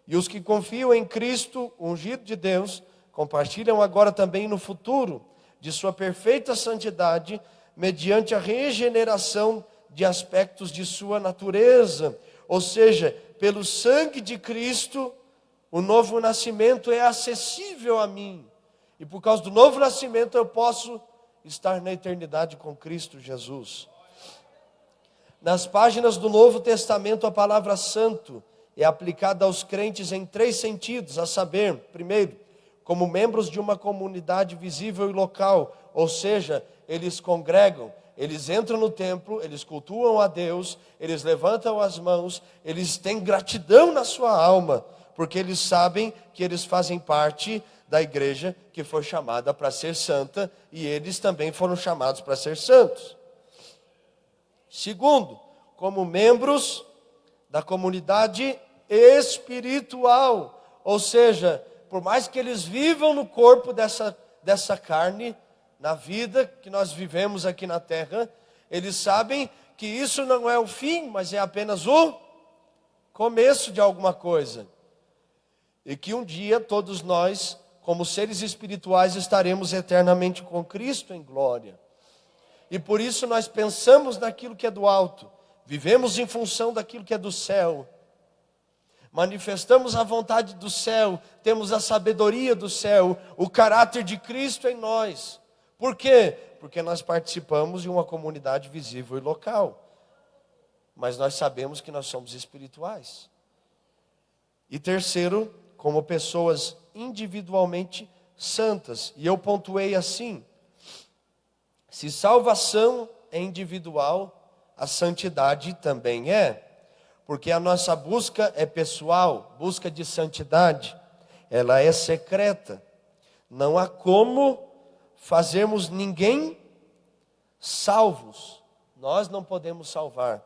E os que confiam em Cristo, ungido de Deus, compartilham agora também no futuro de sua perfeita santidade, mediante a regeneração de aspectos de sua natureza. Ou seja, pelo sangue de Cristo, o novo nascimento é acessível a mim. E por causa do novo nascimento eu posso estar na eternidade com Cristo Jesus. Nas páginas do Novo Testamento, a palavra santo é aplicada aos crentes em 3 sentidos, a saber, primeiro, como membros de uma comunidade visível e local, ou seja, eles congregam, eles entram no templo, eles cultuam a Deus, eles levantam as mãos, eles têm gratidão na sua alma, porque eles sabem que eles fazem parte da igreja que foi chamada para ser santa, e eles também foram chamados para ser santos. Segundo, como membros da comunidade espiritual, Ou seja, por mais que eles vivam no corpo dessa carne, na vida que nós vivemos aqui na terra, eles sabem que isso não é o fim, mas é apenas o começo de alguma coisa. E que um dia todos nós, como seres espirituais, estaremos eternamente com Cristo em glória. E por isso nós pensamos naquilo que é do alto, vivemos em função daquilo que é do céu, manifestamos a vontade do céu, temos a sabedoria do céu, o caráter de Cristo em nós. Por quê? Porque nós participamos de uma comunidade visível e local, mas nós sabemos que nós somos espirituais. E terceiro, como pessoas individualmente santas. E eu pontuei assim: se salvação é individual, a santidade também é. Porque a nossa busca é pessoal, busca de santidade, ela é secreta. Não há como fazermos ninguém salvos. Nós não podemos salvar,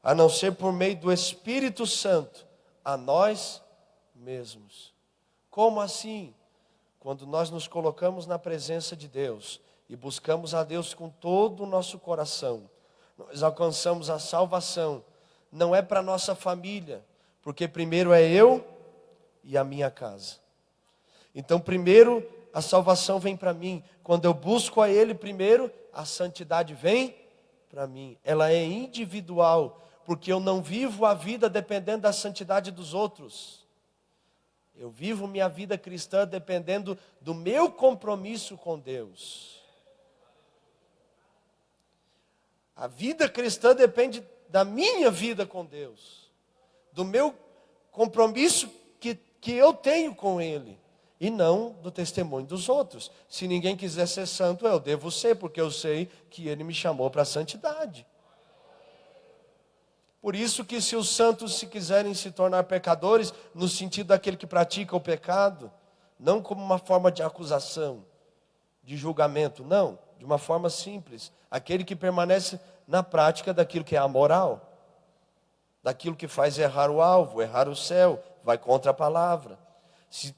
a não ser por meio do Espírito Santo, a nós mesmos. Como assim? Quando nós nos colocamos na presença de Deus e buscamos a Deus com todo o nosso coração, nós alcançamos a salvação. Não é para nossa família, porque primeiro é eu e a minha casa. Então primeiro a salvação vem para mim. Quando eu busco a Ele primeiro, a santidade vem para mim. Ela é individual, porque eu não vivo a vida dependendo da santidade dos outros. Eu vivo minha vida cristã dependendo do meu compromisso com Deus. A vida cristã depende da minha vida com Deus, do meu compromisso que eu tenho com Ele, e não do testemunho dos outros. Se ninguém quiser ser santo, eu devo ser, porque eu sei que Ele me chamou para a santidade. Por isso que se os santos se quiserem se tornar pecadores, no sentido daquele que pratica o pecado, não como uma forma de acusação, de julgamento, não, de uma forma simples, aquele que permanece na prática daquilo que é amoral, daquilo que faz errar o alvo, errar o céu, vai contra a palavra.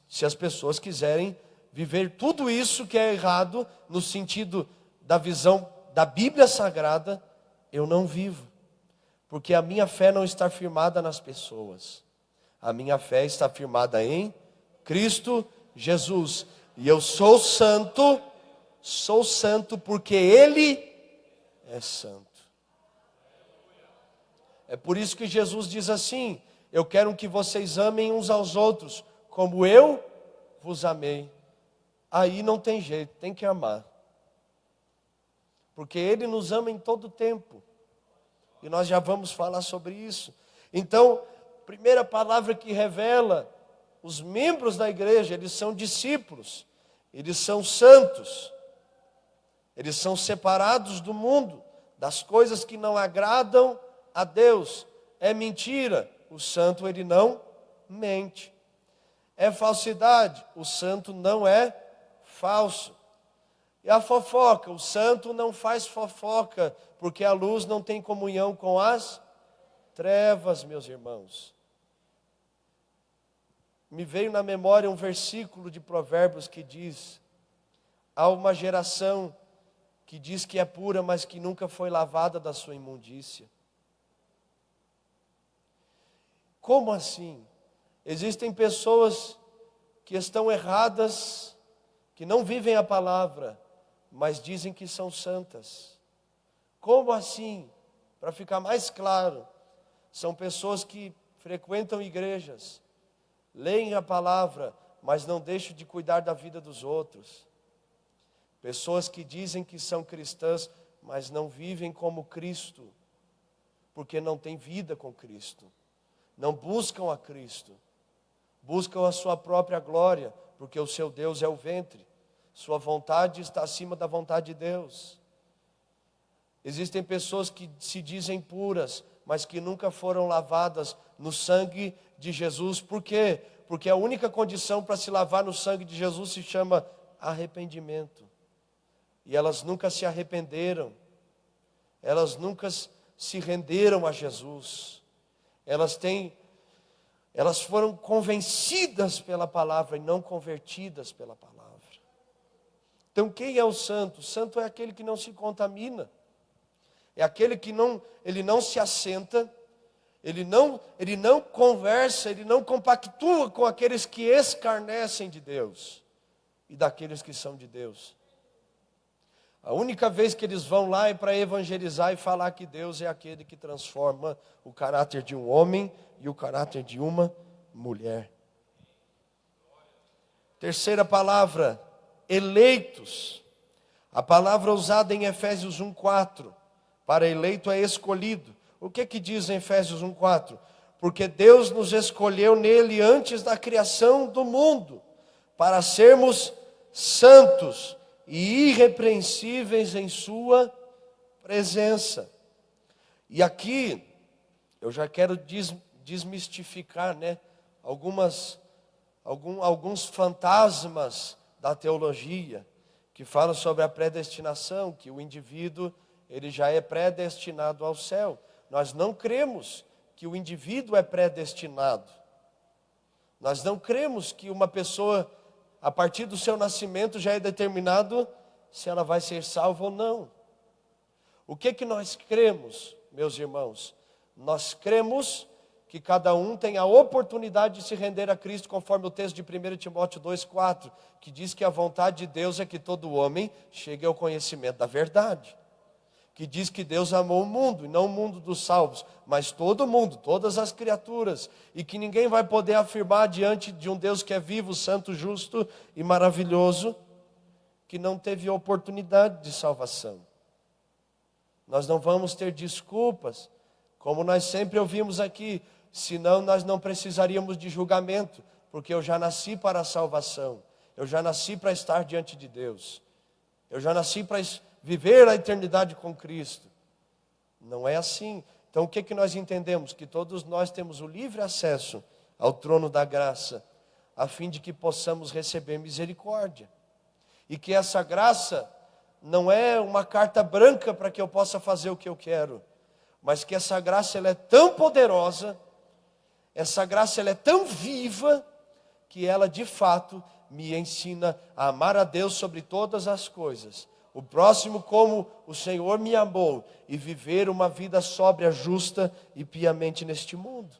Se as pessoas quiserem viver tudo isso que é errado, no sentido da visão da Bíblia Sagrada, eu não vivo, porque a minha fé não está firmada nas pessoas, a minha fé está firmada em Cristo Jesus, e eu sou santo porque Ele é santo. É por isso que Jesus diz assim: eu quero que vocês amem uns aos outros, como eu vos amei. Aí não tem jeito, tem que amar. Porque Ele nos ama em todo tempo. E nós já vamos falar sobre isso. Então, primeira palavra que revela, os membros da igreja, eles são discípulos, eles são santos, eles são separados do mundo, das coisas que não agradam a Deus. É mentira, o santo ele não mente. É falsidade, o santo não é falso. E a fofoca, o santo não faz fofoca, porque a luz não tem comunhão com as trevas, meus irmãos. Me veio na memória um versículo de Provérbios que diz: há uma geração que diz que é pura, mas que nunca foi lavada da sua imundícia. Como assim? Existem pessoas que estão erradas, que não vivem a palavra, mas dizem que são santas. Como assim? Para ficar mais claro, são pessoas que frequentam igrejas, leem a palavra, mas não deixam de cuidar da vida dos outros. Pessoas que dizem que são cristãs, mas não vivem como Cristo, porque não têm vida com Cristo. Não buscam a Cristo, buscam a sua própria glória, porque o seu Deus é o ventre. Sua vontade está acima da vontade de Deus. Existem pessoas que se dizem puras, mas que nunca foram lavadas no sangue de Jesus. Por quê? Porque a única condição para se lavar no sangue de Jesus se chama arrependimento. E elas nunca se arrependeram. Elas nunca se renderam a Jesus. Elas elas foram convencidas pela palavra e não convertidas pela palavra. Então quem é o santo? O santo é aquele que não se contamina. É aquele que ele não se assenta, ele não conversa, ele não compactua com aqueles que escarnecem de Deus e daqueles que são de Deus. A única vez que eles vão lá é para evangelizar e falar que Deus é aquele que transforma o caráter de um homem e o caráter de uma mulher. Terceira palavra, eleitos. A palavra usada em Efésios 1:4, para eleito é escolhido. O que diz em Efésios 1:4? Porque Deus nos escolheu nele antes da criação do mundo, para sermos santos e irrepreensíveis em sua presença. E aqui, eu já quero desmistificar, alguns fantasmas da teologia, que falam sobre a predestinação, que o indivíduo, ele já é predestinado ao céu. Nós não cremos que o indivíduo é predestinado. Nós não cremos que uma pessoa, a partir do seu nascimento, já é determinado se ela vai ser salva ou não. O que nós cremos, meus irmãos? Nós cremos que cada um tem a oportunidade de se render a Cristo, conforme o texto de 1 Timóteo 2:4, que diz que a vontade de Deus é que todo homem chegue ao conhecimento da verdade. Que diz que Deus amou o mundo, e não o mundo dos salvos, mas todo mundo, todas as criaturas, e que ninguém vai poder afirmar diante de um Deus que é vivo, santo, justo e maravilhoso, que não teve oportunidade de salvação. Nós não vamos ter desculpas, como nós sempre ouvimos aqui, senão nós não precisaríamos de julgamento, porque eu já nasci para a salvação, eu já nasci para estar diante de Deus, eu já nasci para viver a eternidade com Cristo. Não é assim. Então o que nós entendemos? Que todos nós temos o livre acesso ao trono da graça, a fim de que possamos receber misericórdia. E que essa graça não é uma carta branca para que eu possa fazer o que eu quero, mas que essa graça ela é tão poderosa, essa graça ela é tão viva, que ela de fato me ensina a amar a Deus sobre todas as coisas, o próximo como o Senhor me amou, e viver uma vida sóbria, justa e piamente neste mundo.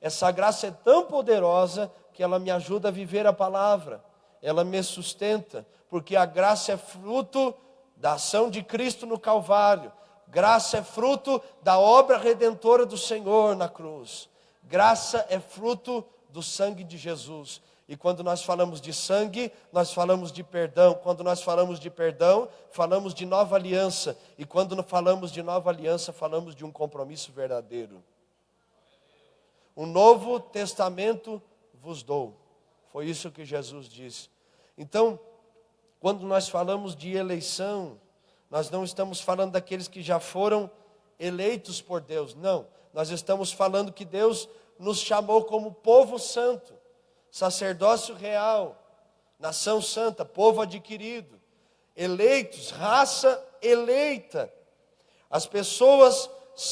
Essa graça é tão poderosa que ela me ajuda a viver a palavra, ela me sustenta, porque a graça é fruto da ação de Cristo no Calvário, graça é fruto da obra redentora do Senhor na cruz, graça é fruto do sangue de Jesus. E quando nós falamos de sangue, nós falamos de perdão. Quando nós falamos de perdão, falamos de nova aliança. E quando falamos de nova aliança, falamos de um compromisso verdadeiro. Um novo testamento vos dou. Foi isso que Jesus disse. Então, quando nós falamos de eleição, nós não estamos falando daqueles que já foram eleitos por Deus. Não, nós estamos falando que Deus nos chamou como povo santo, sacerdócio real, nação santa, povo adquirido, eleitos, raça eleita. As pessoas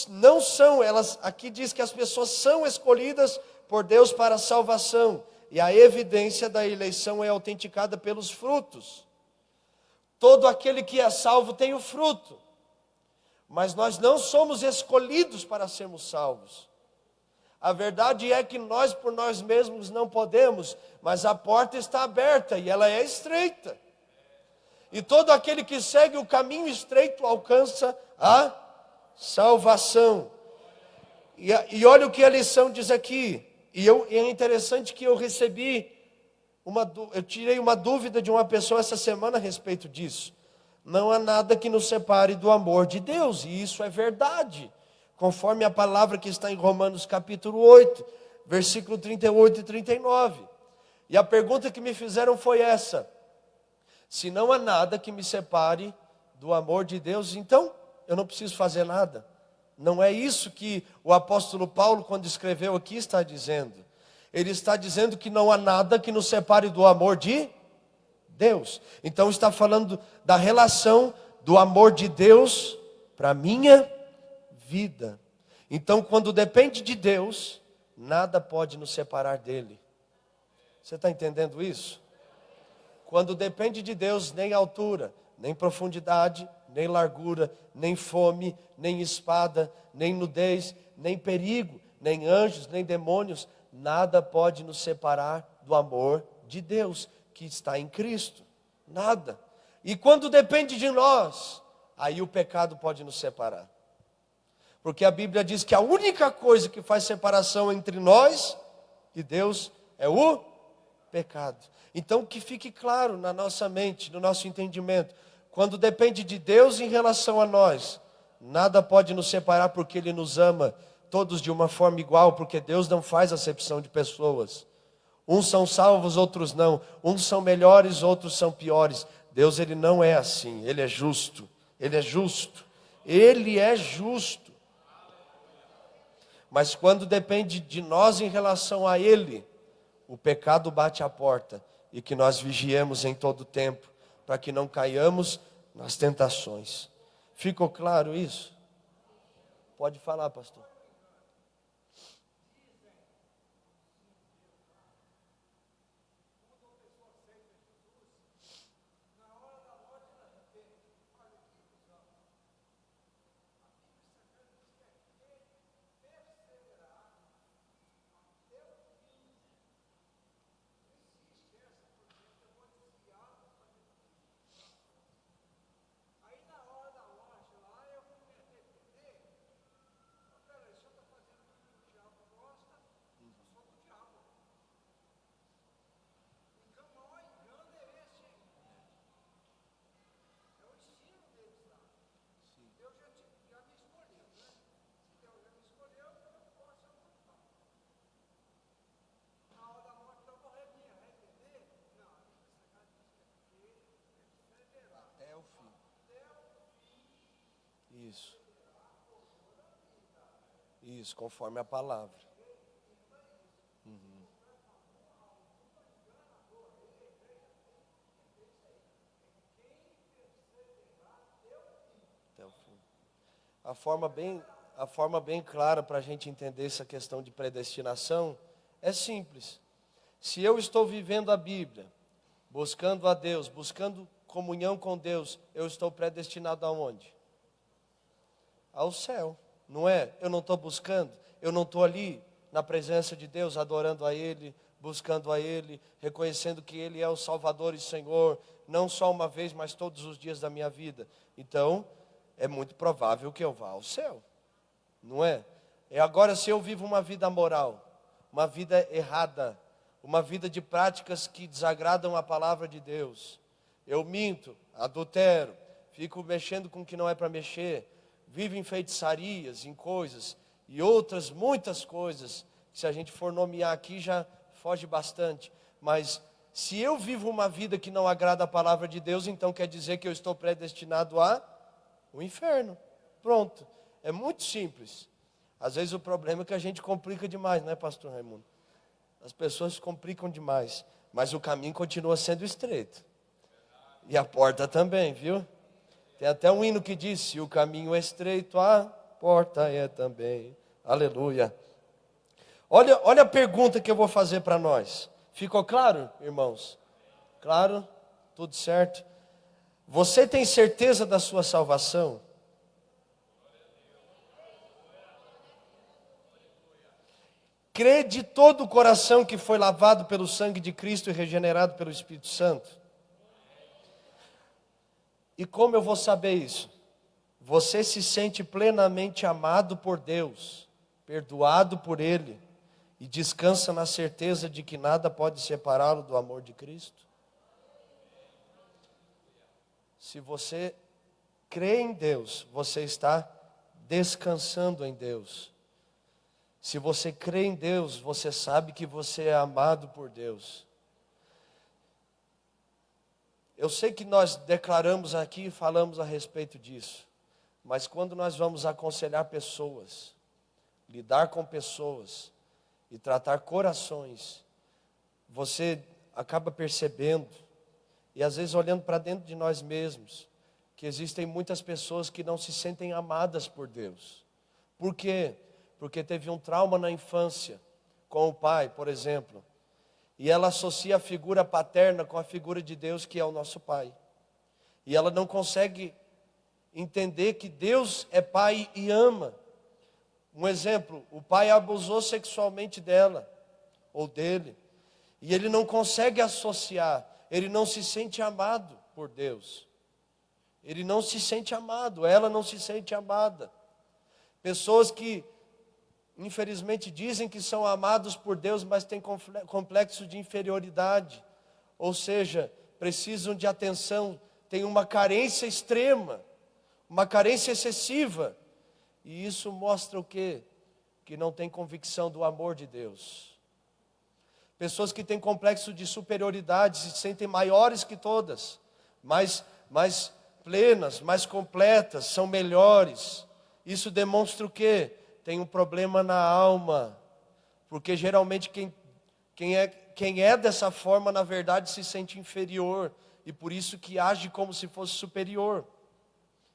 não são, aqui diz que as pessoas são escolhidas por Deus para a salvação, e a evidência da eleição é autenticada pelos frutos. Todo aquele que é salvo tem o fruto, mas nós não somos escolhidos para sermos salvos. A verdade é que nós por nós mesmos não podemos, mas a porta está aberta e ela é estreita. E todo aquele que segue o caminho estreito alcança a salvação. E olha o que a lição diz aqui. E é interessante que eu tirei uma dúvida de uma pessoa essa semana a respeito disso. Não há nada que nos separe do amor de Deus, e isso é verdade. Conforme a palavra que está em Romanos capítulo 8, versículo 38 e 39. E a pergunta que me fizeram foi essa: se não há nada que me separe do amor de Deus, então eu não preciso fazer nada. Não é isso que o apóstolo Paulo, quando escreveu aqui, está dizendo. Ele está dizendo que não há nada que nos separe do amor de Deus. Então está falando da relação do amor de Deus para a minha vida. Então, quando depende de Deus, nada pode nos separar dele. Você está entendendo isso? Quando depende de Deus, nem altura, nem profundidade, nem largura, nem fome, nem espada, nem nudez, nem perigo, nem anjos, nem demônios, nada pode nos separar do amor de Deus que está em Cristo. Nada. E quando depende de nós, aí o pecado pode nos separar. Porque a Bíblia diz que a única coisa que faz separação entre nós e Deus é o pecado. Então que fique claro na nossa mente, no nosso entendimento, quando depende de Deus em relação a nós, nada pode nos separar porque Ele nos ama todos de uma forma igual, porque Deus não faz acepção de pessoas. Uns são salvos, outros não. Uns são melhores, outros são piores. Deus, Ele não é assim. Ele é justo. Ele é justo. Ele é justo. Mas quando depende de nós em relação a Ele, o pecado bate à porta. E que nós vigiemos em todo tempo, para que não caiamos nas tentações. Ficou claro isso? Pode falar, pastor. Isso. Isso, conforme a palavra. Até o fim. A forma bem clara para a gente entender essa questão de predestinação é simples. Se eu estou vivendo a Bíblia, buscando a Deus, buscando comunhão com Deus, eu estou predestinado aonde? Ao céu, não é? Eu não estou buscando, eu não estou ali na presença de Deus, adorando a Ele, buscando a Ele, reconhecendo que Ele é o Salvador e Senhor, não só uma vez, mas todos os dias da minha vida. Então, é muito provável que eu vá ao céu, não é? E agora, se eu vivo uma vida moral, uma vida errada, uma vida de práticas que desagradam a palavra de Deus, eu minto, adultero, fico mexendo com o que não é para mexer, vivo em feitiçarias, em coisas, e outras muitas coisas, que se a gente for nomear aqui já foge bastante, mas se eu vivo uma vida que não agrada a palavra de Deus, então quer dizer que eu estou predestinado ao inferno. Pronto, é muito simples. Às vezes o problema é que a gente complica demais, né, pastor Raimundo? As pessoas complicam demais, mas o caminho continua sendo estreito. E a porta também, viu? Tem até um hino que diz: se o caminho é estreito, a porta é também. Aleluia. Olha a pergunta que eu vou fazer para nós. Ficou claro, irmãos? Claro? Tudo certo? Você tem certeza da sua salvação? Crê de todo o coração que foi lavado pelo sangue de Cristo e regenerado pelo Espírito Santo? E como eu vou saber isso? Você se sente plenamente amado por Deus, perdoado por Ele, e descansa na certeza de que nada pode separá-lo do amor de Cristo? Se você crê em Deus, você está descansando em Deus. Se você crê em Deus, você sabe que você é amado por Deus. Eu sei que nós declaramos aqui e falamos a respeito disso, mas quando nós vamos aconselhar pessoas, lidar com pessoas e tratar corações, você acaba percebendo, e às vezes olhando para dentro de nós mesmos, que existem muitas pessoas que não se sentem amadas por Deus. Por quê? Porque teve um trauma na infância, com o pai, por exemplo. E ela associa a figura paterna com a figura de Deus, que é o nosso pai. E ela não consegue entender que Deus é pai e ama. Um exemplo, o pai abusou sexualmente dela, ou dele. E ele não consegue associar, ele não se sente amado por Deus. Ele não se sente amado, ela não se sente amada. Pessoas que, infelizmente, dizem que são amados por Deus, mas têm complexo de inferioridade. Ou seja, precisam de atenção, têm uma carência extrema, uma carência excessiva. E isso mostra o quê? Que não tem convicção do amor de Deus. Pessoas que têm complexo de superioridade, se sentem maiores que todas, mais plenas, mais completas, são melhores. Isso demonstra o quê? Tem um problema na alma. Porque geralmente quem é dessa forma, na verdade, se sente inferior. E por isso que age como se fosse superior.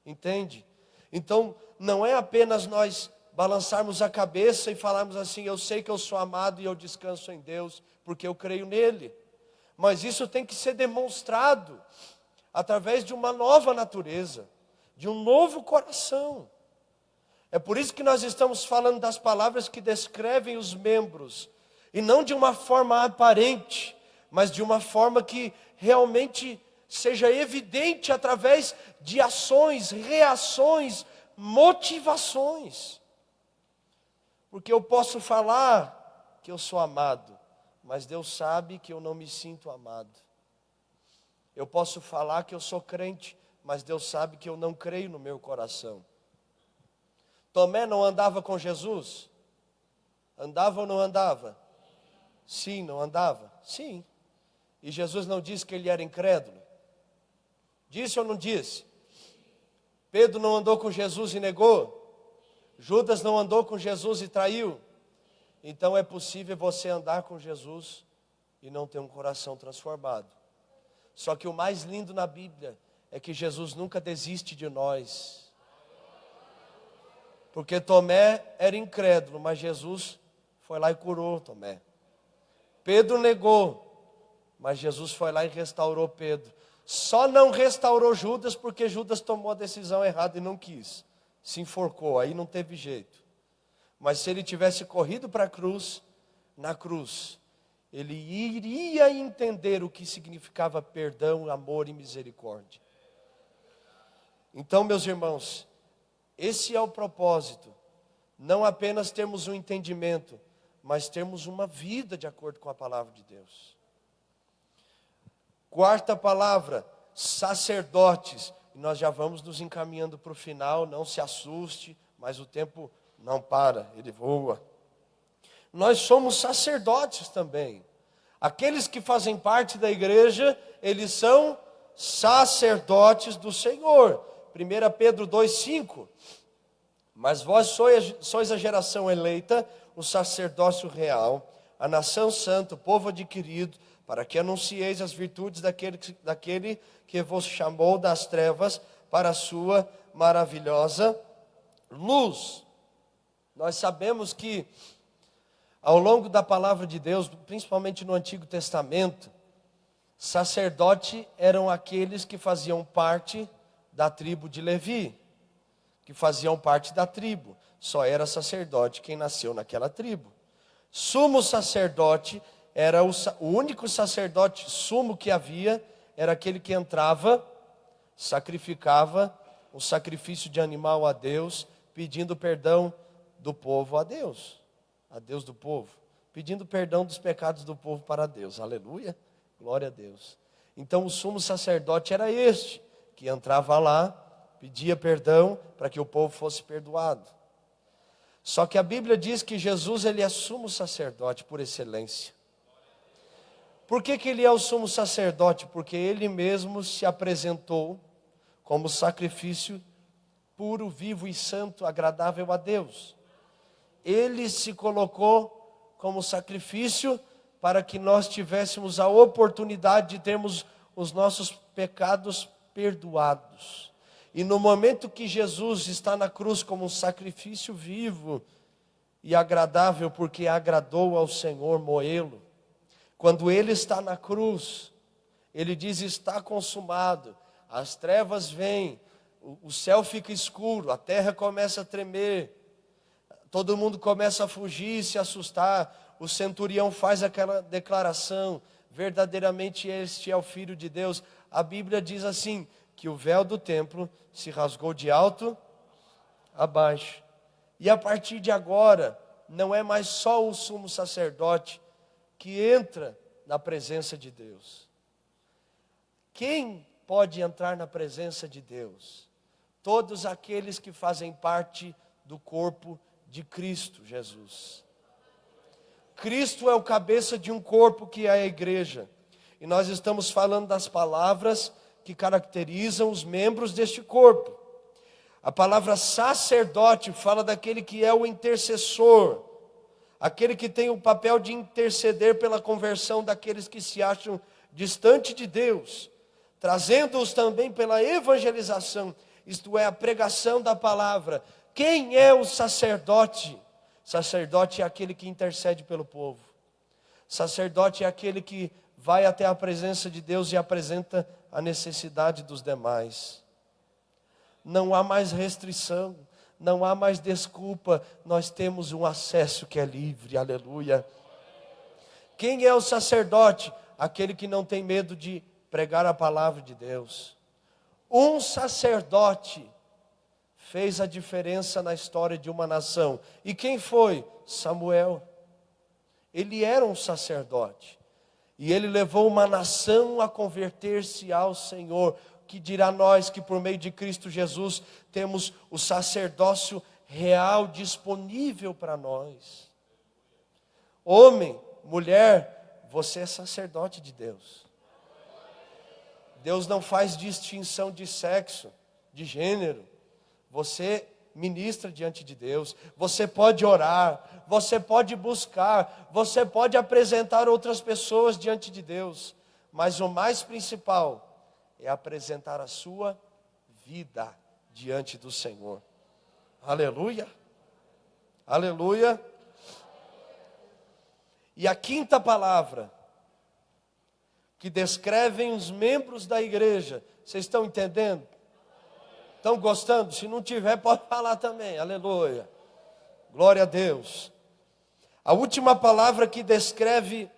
Entende? Então, não é apenas nós balançarmos a cabeça e falarmos assim, eu sei que eu sou amado e eu descanso em Deus, porque eu creio nele. Mas isso tem que ser demonstrado através de uma nova natureza, de um novo coração. É por isso que nós estamos falando das palavras que descrevem os membros, e não de uma forma aparente, mas de uma forma que realmente seja evidente através de ações, reações, motivações. Porque eu posso falar que eu sou amado, mas Deus sabe que eu não me sinto amado. Eu posso falar que eu sou crente, mas Deus sabe que eu não creio no meu coração. Tomé não andava com Jesus? Andava ou não andava? Sim, não andava? Sim. E Jesus não disse que ele era incrédulo? Disse ou não disse? Pedro não andou com Jesus e negou? Judas não andou com Jesus e traiu? Então é possível você andar com Jesus e não ter um coração transformado. Só que o mais lindo na Bíblia é que Jesus nunca desiste de nós. Porque Tomé era incrédulo, mas Jesus foi lá e curou Tomé. Pedro negou, mas Jesus foi lá e restaurou Pedro. Só não restaurou Judas porque Judas tomou a decisão errada e não quis. Se enforcou, aí não teve jeito. Mas se ele tivesse corrido para a cruz, na cruz, ele iria entender o que significava perdão, amor e misericórdia. Então, meus irmãos, esse é o propósito. Não apenas termos um entendimento, mas termos uma vida de acordo com a palavra de Deus. Quarta palavra, sacerdotes. E nós já vamos nos encaminhando para o final, não se assuste, mas o tempo não para, ele voa. Nós somos sacerdotes também. Aqueles que fazem parte da igreja, eles são sacerdotes do Senhor. 1 Pedro 2,5. Mas vós sois a geração eleita, o sacerdócio real, a nação santa, o povo adquirido, para que anuncieis as virtudes daquele que vos chamou das trevas para a sua maravilhosa luz. Nós sabemos que ao longo da palavra de Deus, principalmente no Antigo Testamento, sacerdote eram aqueles que faziam parte da tribo de Levi, que faziam parte da tribo. Só era sacerdote quem nasceu naquela tribo. Sumo sacerdote era o único sacerdote sumo que havia, era aquele que entrava, sacrificava o sacrifício de animal a Deus, pedindo perdão do povo a Deus do povo, pedindo perdão dos pecados do povo para Deus. Aleluia, glória a Deus. Então o sumo sacerdote era este, que entrava lá, pedia perdão para que o povo fosse perdoado. Só que a Bíblia diz que Jesus, ele é sumo sacerdote por excelência. Por que ele é o sumo sacerdote? Porque ele mesmo se apresentou como sacrifício puro, vivo e santo, agradável a Deus. Ele se colocou como sacrifício para que nós tivéssemos a oportunidade de termos os nossos pecados perdoados. E no momento que Jesus está na cruz como um sacrifício vivo e agradável, porque agradou ao Senhor moê-lo. Quando ele está na cruz, ele diz: está consumado. As trevas vêm, o céu fica escuro, a terra começa a tremer, todo mundo começa a fugir, se assustar. O centurião faz aquela declaração: verdadeiramente este é o Filho de Deus. A Bíblia diz assim, que o véu do templo se rasgou de alto a baixo. E a partir de agora, não é mais só o sumo sacerdote que entra na presença de Deus. Quem pode entrar na presença de Deus? Todos aqueles que fazem parte do corpo de Cristo Jesus. Cristo é o cabeça de um corpo que é a igreja. E nós estamos falando das palavras que caracterizam os membros deste corpo. A palavra sacerdote fala daquele que é o intercessor, aquele que tem o papel de interceder pela conversão daqueles que se acham distante de Deus, trazendo-os também pela evangelização, isto é, a pregação da palavra. Quem é o sacerdote? Sacerdote é aquele que intercede pelo povo. Sacerdote é aquele que vai até a presença de Deus e apresenta a necessidade dos demais. Não há mais restrição, não há mais desculpa, nós temos um acesso que é livre, aleluia. Quem é o sacerdote? Aquele que não tem medo de pregar a palavra de Deus. Um sacerdote fez a diferença na história de uma nação. E quem foi? Samuel. Ele era um sacerdote. E ele levou uma nação a converter-se ao Senhor. Que dirá nós que por meio de Cristo Jesus temos o sacerdócio real disponível para nós. Homem, mulher, você é sacerdote de Deus. Deus não faz distinção de sexo, de gênero. Você ministra diante de Deus, você pode orar, você pode buscar, você pode apresentar outras pessoas diante de Deus. Mas o mais principal é apresentar a sua vida diante do Senhor. Aleluia, aleluia. E a quinta palavra, que descrevem os membros da igreja, vocês estão entendendo? Estão gostando? Se não tiver, pode falar também, aleluia, glória a Deus. A última palavra que descreve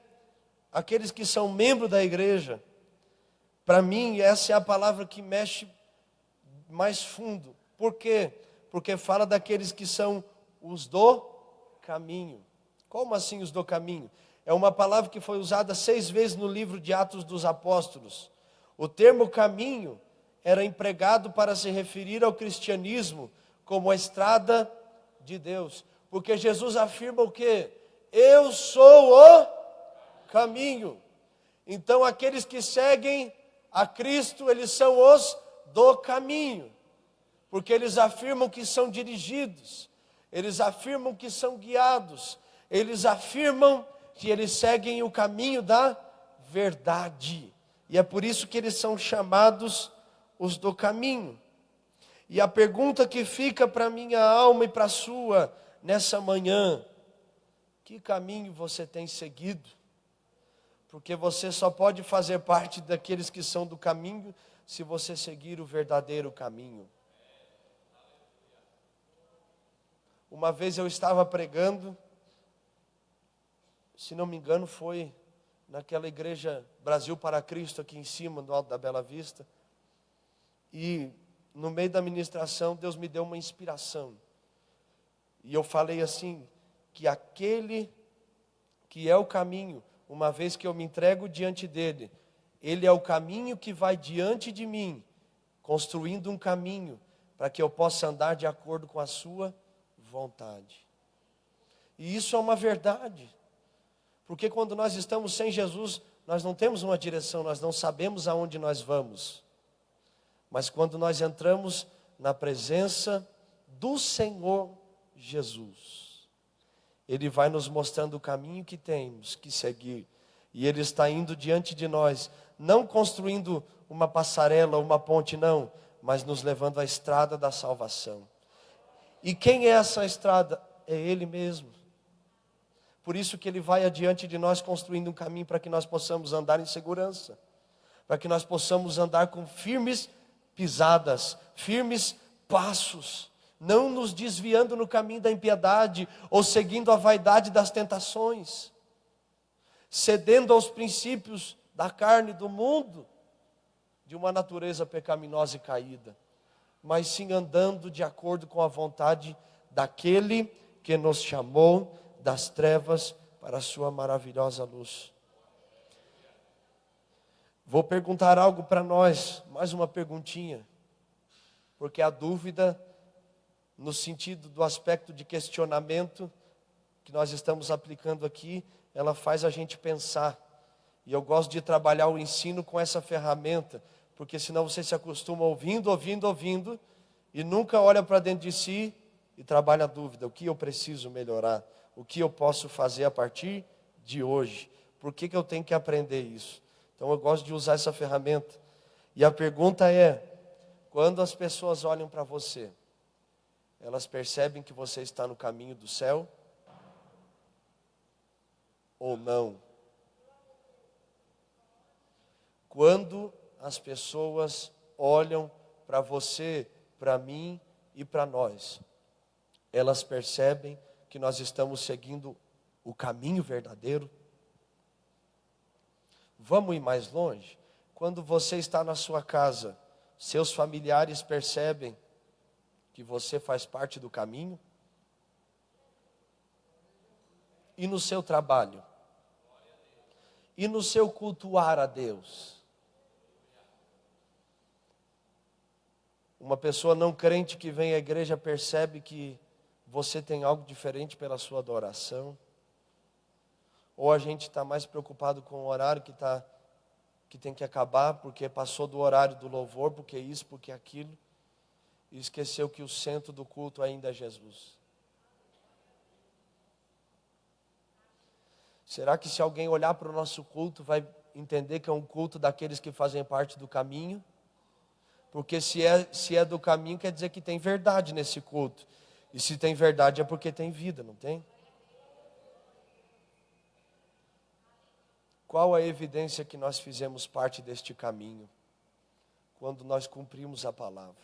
aqueles que são membros da igreja, para mim, essa é a palavra que mexe mais fundo. Por quê? Porque fala daqueles que são os do caminho. Como assim os do caminho? É uma palavra que foi usada 6 vezes no livro de Atos dos Apóstolos. O termo caminho era empregado para se referir ao cristianismo como a estrada de Deus. Porque Jesus afirma o quê? Eu sou o caminho. Então aqueles que seguem a Cristo, eles são os do caminho, porque eles afirmam que são dirigidos, eles afirmam que são guiados, eles afirmam que eles seguem o caminho da verdade, e é por isso que eles são chamados os do caminho. E a pergunta que fica para minha alma e para a sua nessa manhã: que caminho você tem seguido? Porque você só pode fazer parte daqueles que são do caminho se você seguir o verdadeiro caminho. Uma vez eu estava pregando, se não me engano foi naquela igreja Brasil para Cristo aqui em cima, no Alto da Bela Vista. E no meio da ministração Deus me deu uma inspiração. E eu falei assim, que aquele que é o caminho, uma vez que eu me entrego diante dele, ele é o caminho que vai diante de mim, construindo um caminho para que eu possa andar de acordo com a sua vontade. E isso é uma verdade, porque quando nós estamos sem Jesus, nós não temos uma direção, nós não sabemos aonde nós vamos. Mas quando nós entramos na presença do Senhor Jesus, Ele vai nos mostrando o caminho que temos que seguir. E Ele está indo diante de nós, não construindo uma passarela, uma ponte, não, mas nos levando à estrada da salvação. E quem é essa estrada? É Ele mesmo. por isso que Ele vai adiante de nós construindo um caminho para que nós possamos andar em segurança, para que nós possamos andar com firmes pisadas, firmes passos, não nos desviando no caminho da impiedade ou seguindo a vaidade das tentações, cedendo aos princípios da carne do mundo, de uma natureza pecaminosa e caída, mas sim andando de acordo com a vontade daquele que nos chamou das trevas para a sua maravilhosa luz. Vou perguntar algo para nós, mais uma perguntinha, porque a dúvida, no sentido do aspecto de questionamento que nós estamos aplicando aqui, ela faz a gente pensar. E eu gosto de trabalhar o ensino com essa ferramenta, porque senão você se acostuma ouvindo, e nunca olha para dentro de si e trabalha a dúvida. O que eu preciso melhorar? O que eu posso fazer a partir de hoje? Por que eu tenho que aprender isso? Então eu gosto de usar essa ferramenta. E a pergunta é, quando as pessoas olham para você, elas percebem que você está no caminho do céu? Ou não? Quando as pessoas olham para você, para mim e para nós, elas percebem que nós estamos seguindo o caminho verdadeiro? Vamos ir mais longe? Quando você está na sua casa, seus familiares percebem que você faz parte do caminho? E no seu trabalho? E no seu cultuar a Deus? Uma pessoa não crente que vem à igreja percebe que você tem algo diferente pela sua adoração? Ou a gente está mais preocupado com o horário que tem que acabar, porque passou do horário do louvor, porque isso, porque aquilo, e esqueceu que o centro do culto ainda é Jesus? Será que se alguém olhar para o nosso culto, vai entender que é um culto daqueles que fazem parte do caminho? Porque se é do caminho, quer dizer que tem verdade nesse culto. E se tem verdade é porque tem vida, não tem? Qual a evidência que nós fizemos parte deste caminho? Quando nós cumprimos a palavra.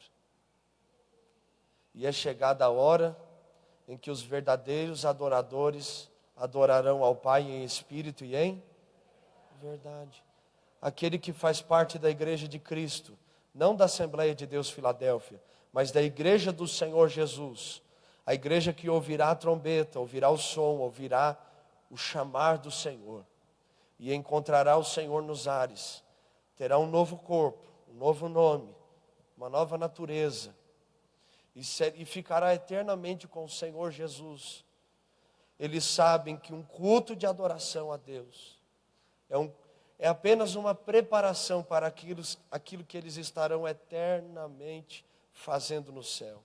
E é chegada a hora em que os verdadeiros adoradores adorarão ao Pai em espírito e em verdade. Aquele que faz parte da igreja de Cristo, não da Assembleia de Deus Filadélfia, mas da igreja do Senhor Jesus, a igreja que ouvirá a trombeta, ouvirá o som, ouvirá o chamar do Senhor, e encontrará o Senhor nos ares, terá um novo corpo, um novo nome, uma nova natureza, e ficará eternamente com o Senhor Jesus. Eles sabem que um culto de adoração a Deus é apenas uma preparação para aquilo que eles estarão eternamente fazendo no céu.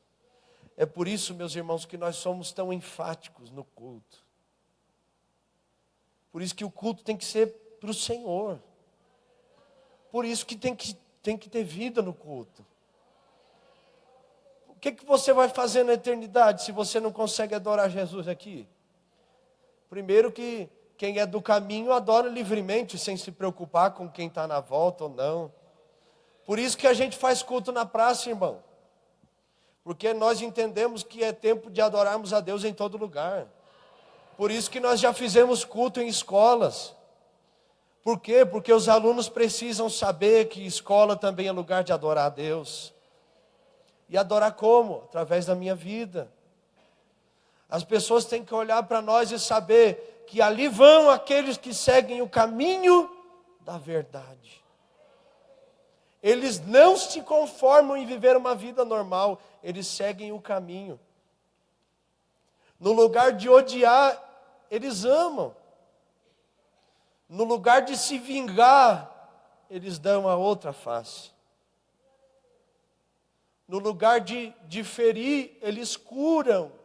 É por isso, meus irmãos, que nós somos tão enfáticos no culto. Por isso que o culto tem que ser para o Senhor. Por isso que tem que ter vida no culto. O que você vai fazer na eternidade se você não consegue adorar Jesus aqui? Primeiro que quem é do caminho adora livremente, sem se preocupar com quem está na volta ou não. Por isso que a gente faz culto na praça, irmão. Porque nós entendemos que é tempo de adorarmos a Deus em todo lugar. Por isso que nós já fizemos culto em escolas. Por quê? Porque os alunos precisam saber que escola também é lugar de adorar a Deus. E adorar como? Através da minha vida. As pessoas têm que olhar para nós e saber que ali vão aqueles que seguem o caminho da verdade. Eles não se conformam em viver uma vida normal, eles seguem o caminho. No lugar de odiar, eles amam. No lugar de se vingar, eles dão a outra face. No lugar de ferir, eles curam.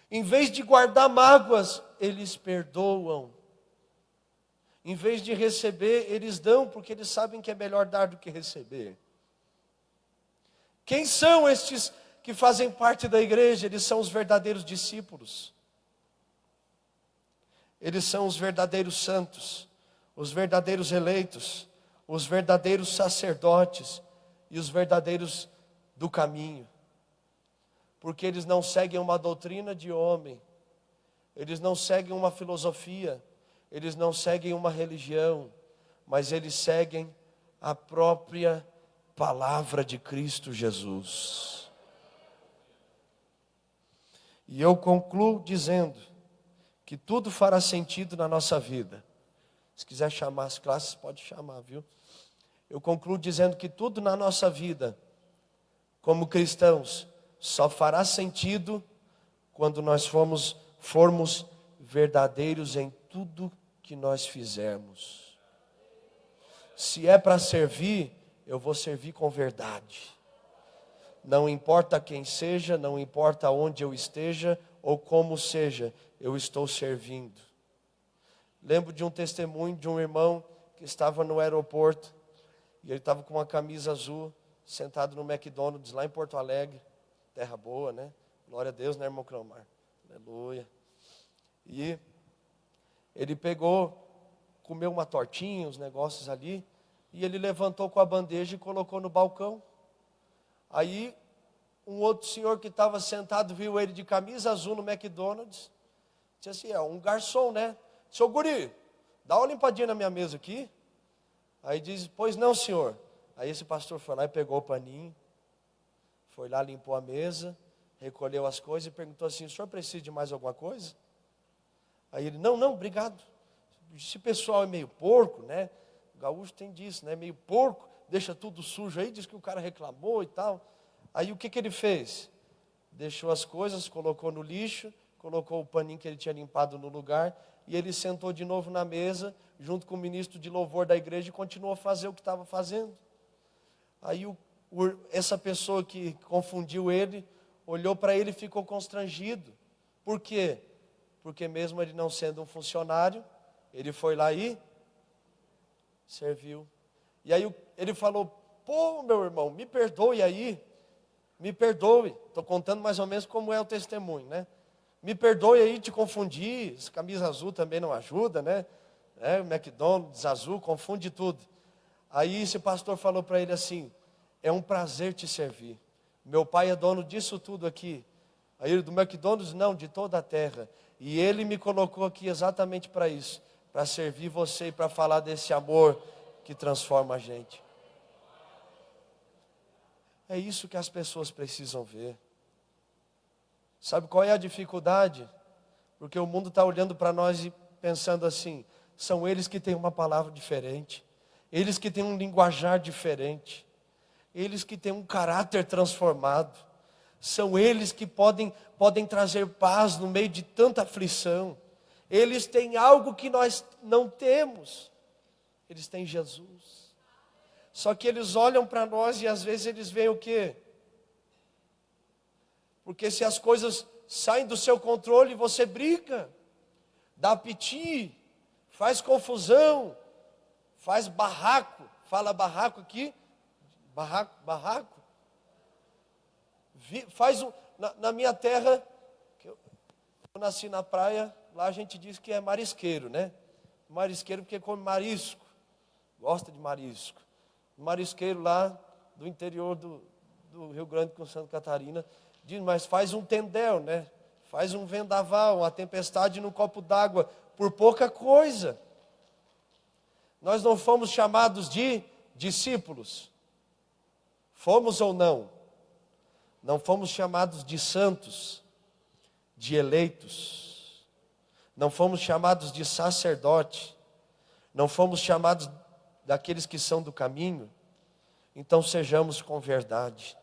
Em vez de guardar mágoas, eles perdoam. Em vez de receber, eles dão, porque eles sabem que é melhor dar do que receber. Quem são estes que fazem parte da igreja? Eles são os verdadeiros discípulos. Eles são os verdadeiros santos, os verdadeiros eleitos, os verdadeiros sacerdotes e os verdadeiros do caminho. Porque eles não seguem uma doutrina de homem, eles não seguem uma filosofia, eles não seguem uma religião, mas eles seguem a própria palavra de Cristo Jesus. E eu concluo dizendo que tudo fará sentido na nossa vida. Se quiser chamar as classes, pode chamar, viu? Eu concluo dizendo que tudo na nossa vida, como cristãos, só fará sentido quando nós formos verdadeiros em tudo que nós fizermos. Se é para servir, eu vou servir com verdade. Não importa quem seja, não importa onde eu esteja ou como seja, eu estou servindo. Lembro de um testemunho de um irmão que estava no aeroporto e ele estava com uma camisa azul, sentado no McDonald's lá em Porto Alegre, terra boa, né? Glória a Deus, né, irmão Clomar? Aleluia. E ele comeu uma tortinha, uns negócios ali, e ele levantou com a bandeja e colocou no balcão. Aí, um outro senhor que estava sentado viu ele de camisa azul no McDonald's. Disse assim, um garçom, né? Seu guri, dá uma limpadinha na minha mesa aqui. Aí diz, pois não, senhor. Aí esse pastor foi lá e pegou o paninho, foi lá, limpou a mesa, recolheu as coisas e perguntou assim, o senhor precisa de mais alguma coisa? Aí ele, não, obrigado. Esse pessoal é meio porco, né? O gaúcho tem disso, né? Meio porco, deixa tudo sujo aí, diz que o cara reclamou e tal. Aí o que ele fez? Deixou as coisas, colocou no lixo, colocou o paninho que ele tinha limpado no lugar, e ele sentou de novo na mesa, junto com o ministro de louvor da igreja, e continuou a fazer o que estava fazendo. Aí essa pessoa que confundiu ele, olhou para ele e ficou constrangido. Por quê? Porque mesmo ele não sendo um funcionário, ele foi lá e serviu. E aí ele falou, pô, meu irmão, me perdoe aí, me perdoe. Estou contando mais ou menos como é o testemunho, né? Me perdoe aí, te confundi, essa camisa azul também não ajuda, né? O McDonald's azul, confunde tudo. Aí esse pastor falou para ele assim, é um prazer te servir. Meu pai é dono disso tudo aqui. Aí ele, do McDonald's? Não, de toda a terra. E ele me colocou aqui exatamente para isso, para servir você e para falar desse amor que transforma a gente. É isso que as pessoas precisam ver. Sabe qual é a dificuldade? Porque o mundo está olhando para nós e pensando assim, são eles que têm uma palavra diferente, eles que têm um linguajar diferente, eles que têm um caráter transformado, são eles que podem trazer paz no meio de tanta aflição, eles têm algo que nós não temos, eles têm Jesus. Só que eles olham para nós e às vezes eles veem o quê? Porque se as coisas saem do seu controle, você briga, dá piti, faz confusão, faz barraco. Fala barraco aqui? Barraco. Na minha terra, eu nasci na praia, lá a gente diz que é marisqueiro, né? Marisqueiro porque come marisco, gosta de marisco. Marisqueiro lá do interior do Rio Grande com Santa Catarina, diz, mas faz um tendel, né? Faz um vendaval, uma tempestade num copo d'água, por pouca coisa. Nós não fomos chamados de discípulos. Fomos ou não? Não fomos chamados de santos, de eleitos. Não fomos chamados de sacerdote. Não fomos chamados daqueles que são do caminho. Então sejamos com verdade.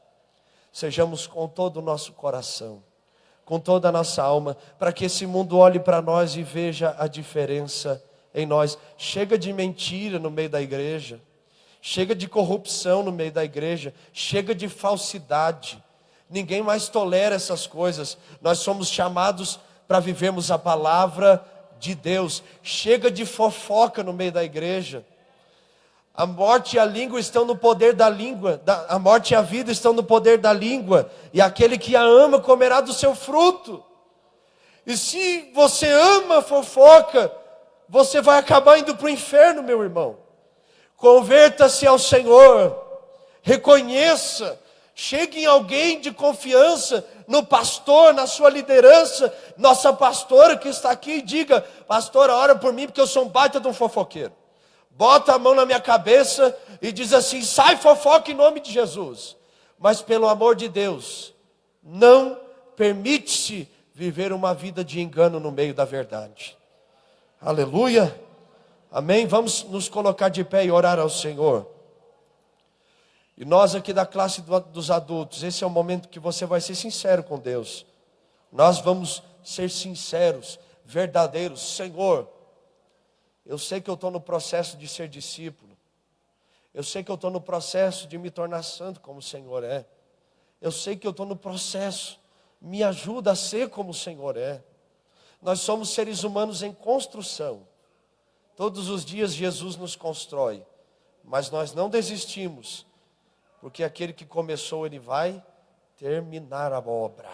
Sejamos com todo o nosso coração, com toda a nossa alma, para que esse mundo olhe para nós e veja a diferença em nós. Chega de mentira no meio da igreja, chega de corrupção no meio da igreja, chega de falsidade. Ninguém mais tolera essas coisas. Nós somos chamados para vivermos a palavra de Deus. Chega de fofoca no meio da igreja. A morte e a língua estão no poder da língua. A morte e a vida estão no poder da língua. E aquele que a ama comerá do seu fruto. E se você ama a fofoca, você vai acabar indo para o inferno, meu irmão. Converta-se ao Senhor, reconheça, chegue em alguém de confiança, no pastor, na sua liderança, nossa pastora que está aqui, e diga: pastora, ora por mim porque eu sou um baita de um fofoqueiro. Bota a mão na minha cabeça e diz assim: sai fofoca em nome de Jesus. Mas pelo amor de Deus, não permite-se viver uma vida de engano no meio da verdade. Aleluia, amém? Vamos nos colocar de pé e orar ao Senhor. E nós aqui da classe dos adultos, esse é o momento que você vai ser sincero com Deus. Nós vamos ser sinceros, verdadeiros. Senhor, eu sei que eu estou no processo de ser discípulo. Eu sei que eu estou no processo de me tornar santo como o Senhor é. Eu sei que eu estou no processo. Me ajuda a ser como o Senhor é. Nós somos seres humanos em construção. Todos os dias Jesus nos constrói. Mas nós não desistimos. Porque aquele que começou, ele vai terminar a obra.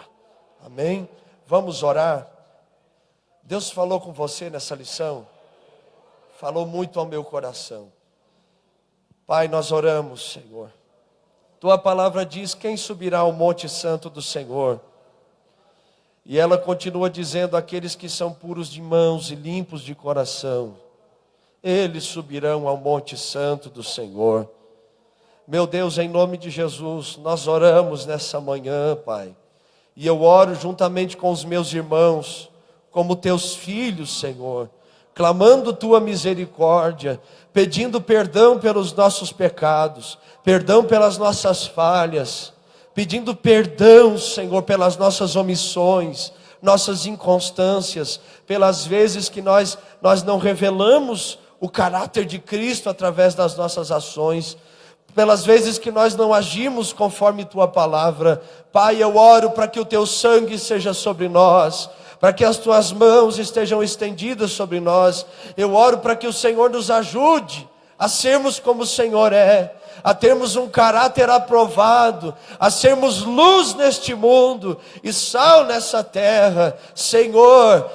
Amém? Vamos orar. Deus falou com você nessa lição. Falou muito ao meu coração. Pai, nós oramos, Senhor. Tua palavra diz: quem subirá ao monte santo do Senhor? E ela continua dizendo: aqueles que são puros de mãos e limpos de coração, eles subirão ao monte santo do Senhor. Meu Deus, em nome de Jesus, nós oramos nessa manhã, Pai. E eu oro juntamente com os meus irmãos, como teus filhos, Senhor, clamando tua misericórdia, pedindo perdão pelos nossos pecados, perdão pelas nossas falhas, pedindo perdão, Senhor, pelas nossas omissões, nossas inconstâncias, pelas vezes que nós não revelamos o caráter de Cristo através das nossas ações, pelas vezes que nós não agimos conforme tua palavra. Pai, eu oro para que o teu sangue seja sobre nós, para que as tuas mãos estejam estendidas sobre nós. Eu oro para que o Senhor nos ajude a sermos como o Senhor é, a termos um caráter aprovado, a sermos luz neste mundo e sal nessa terra. Senhor,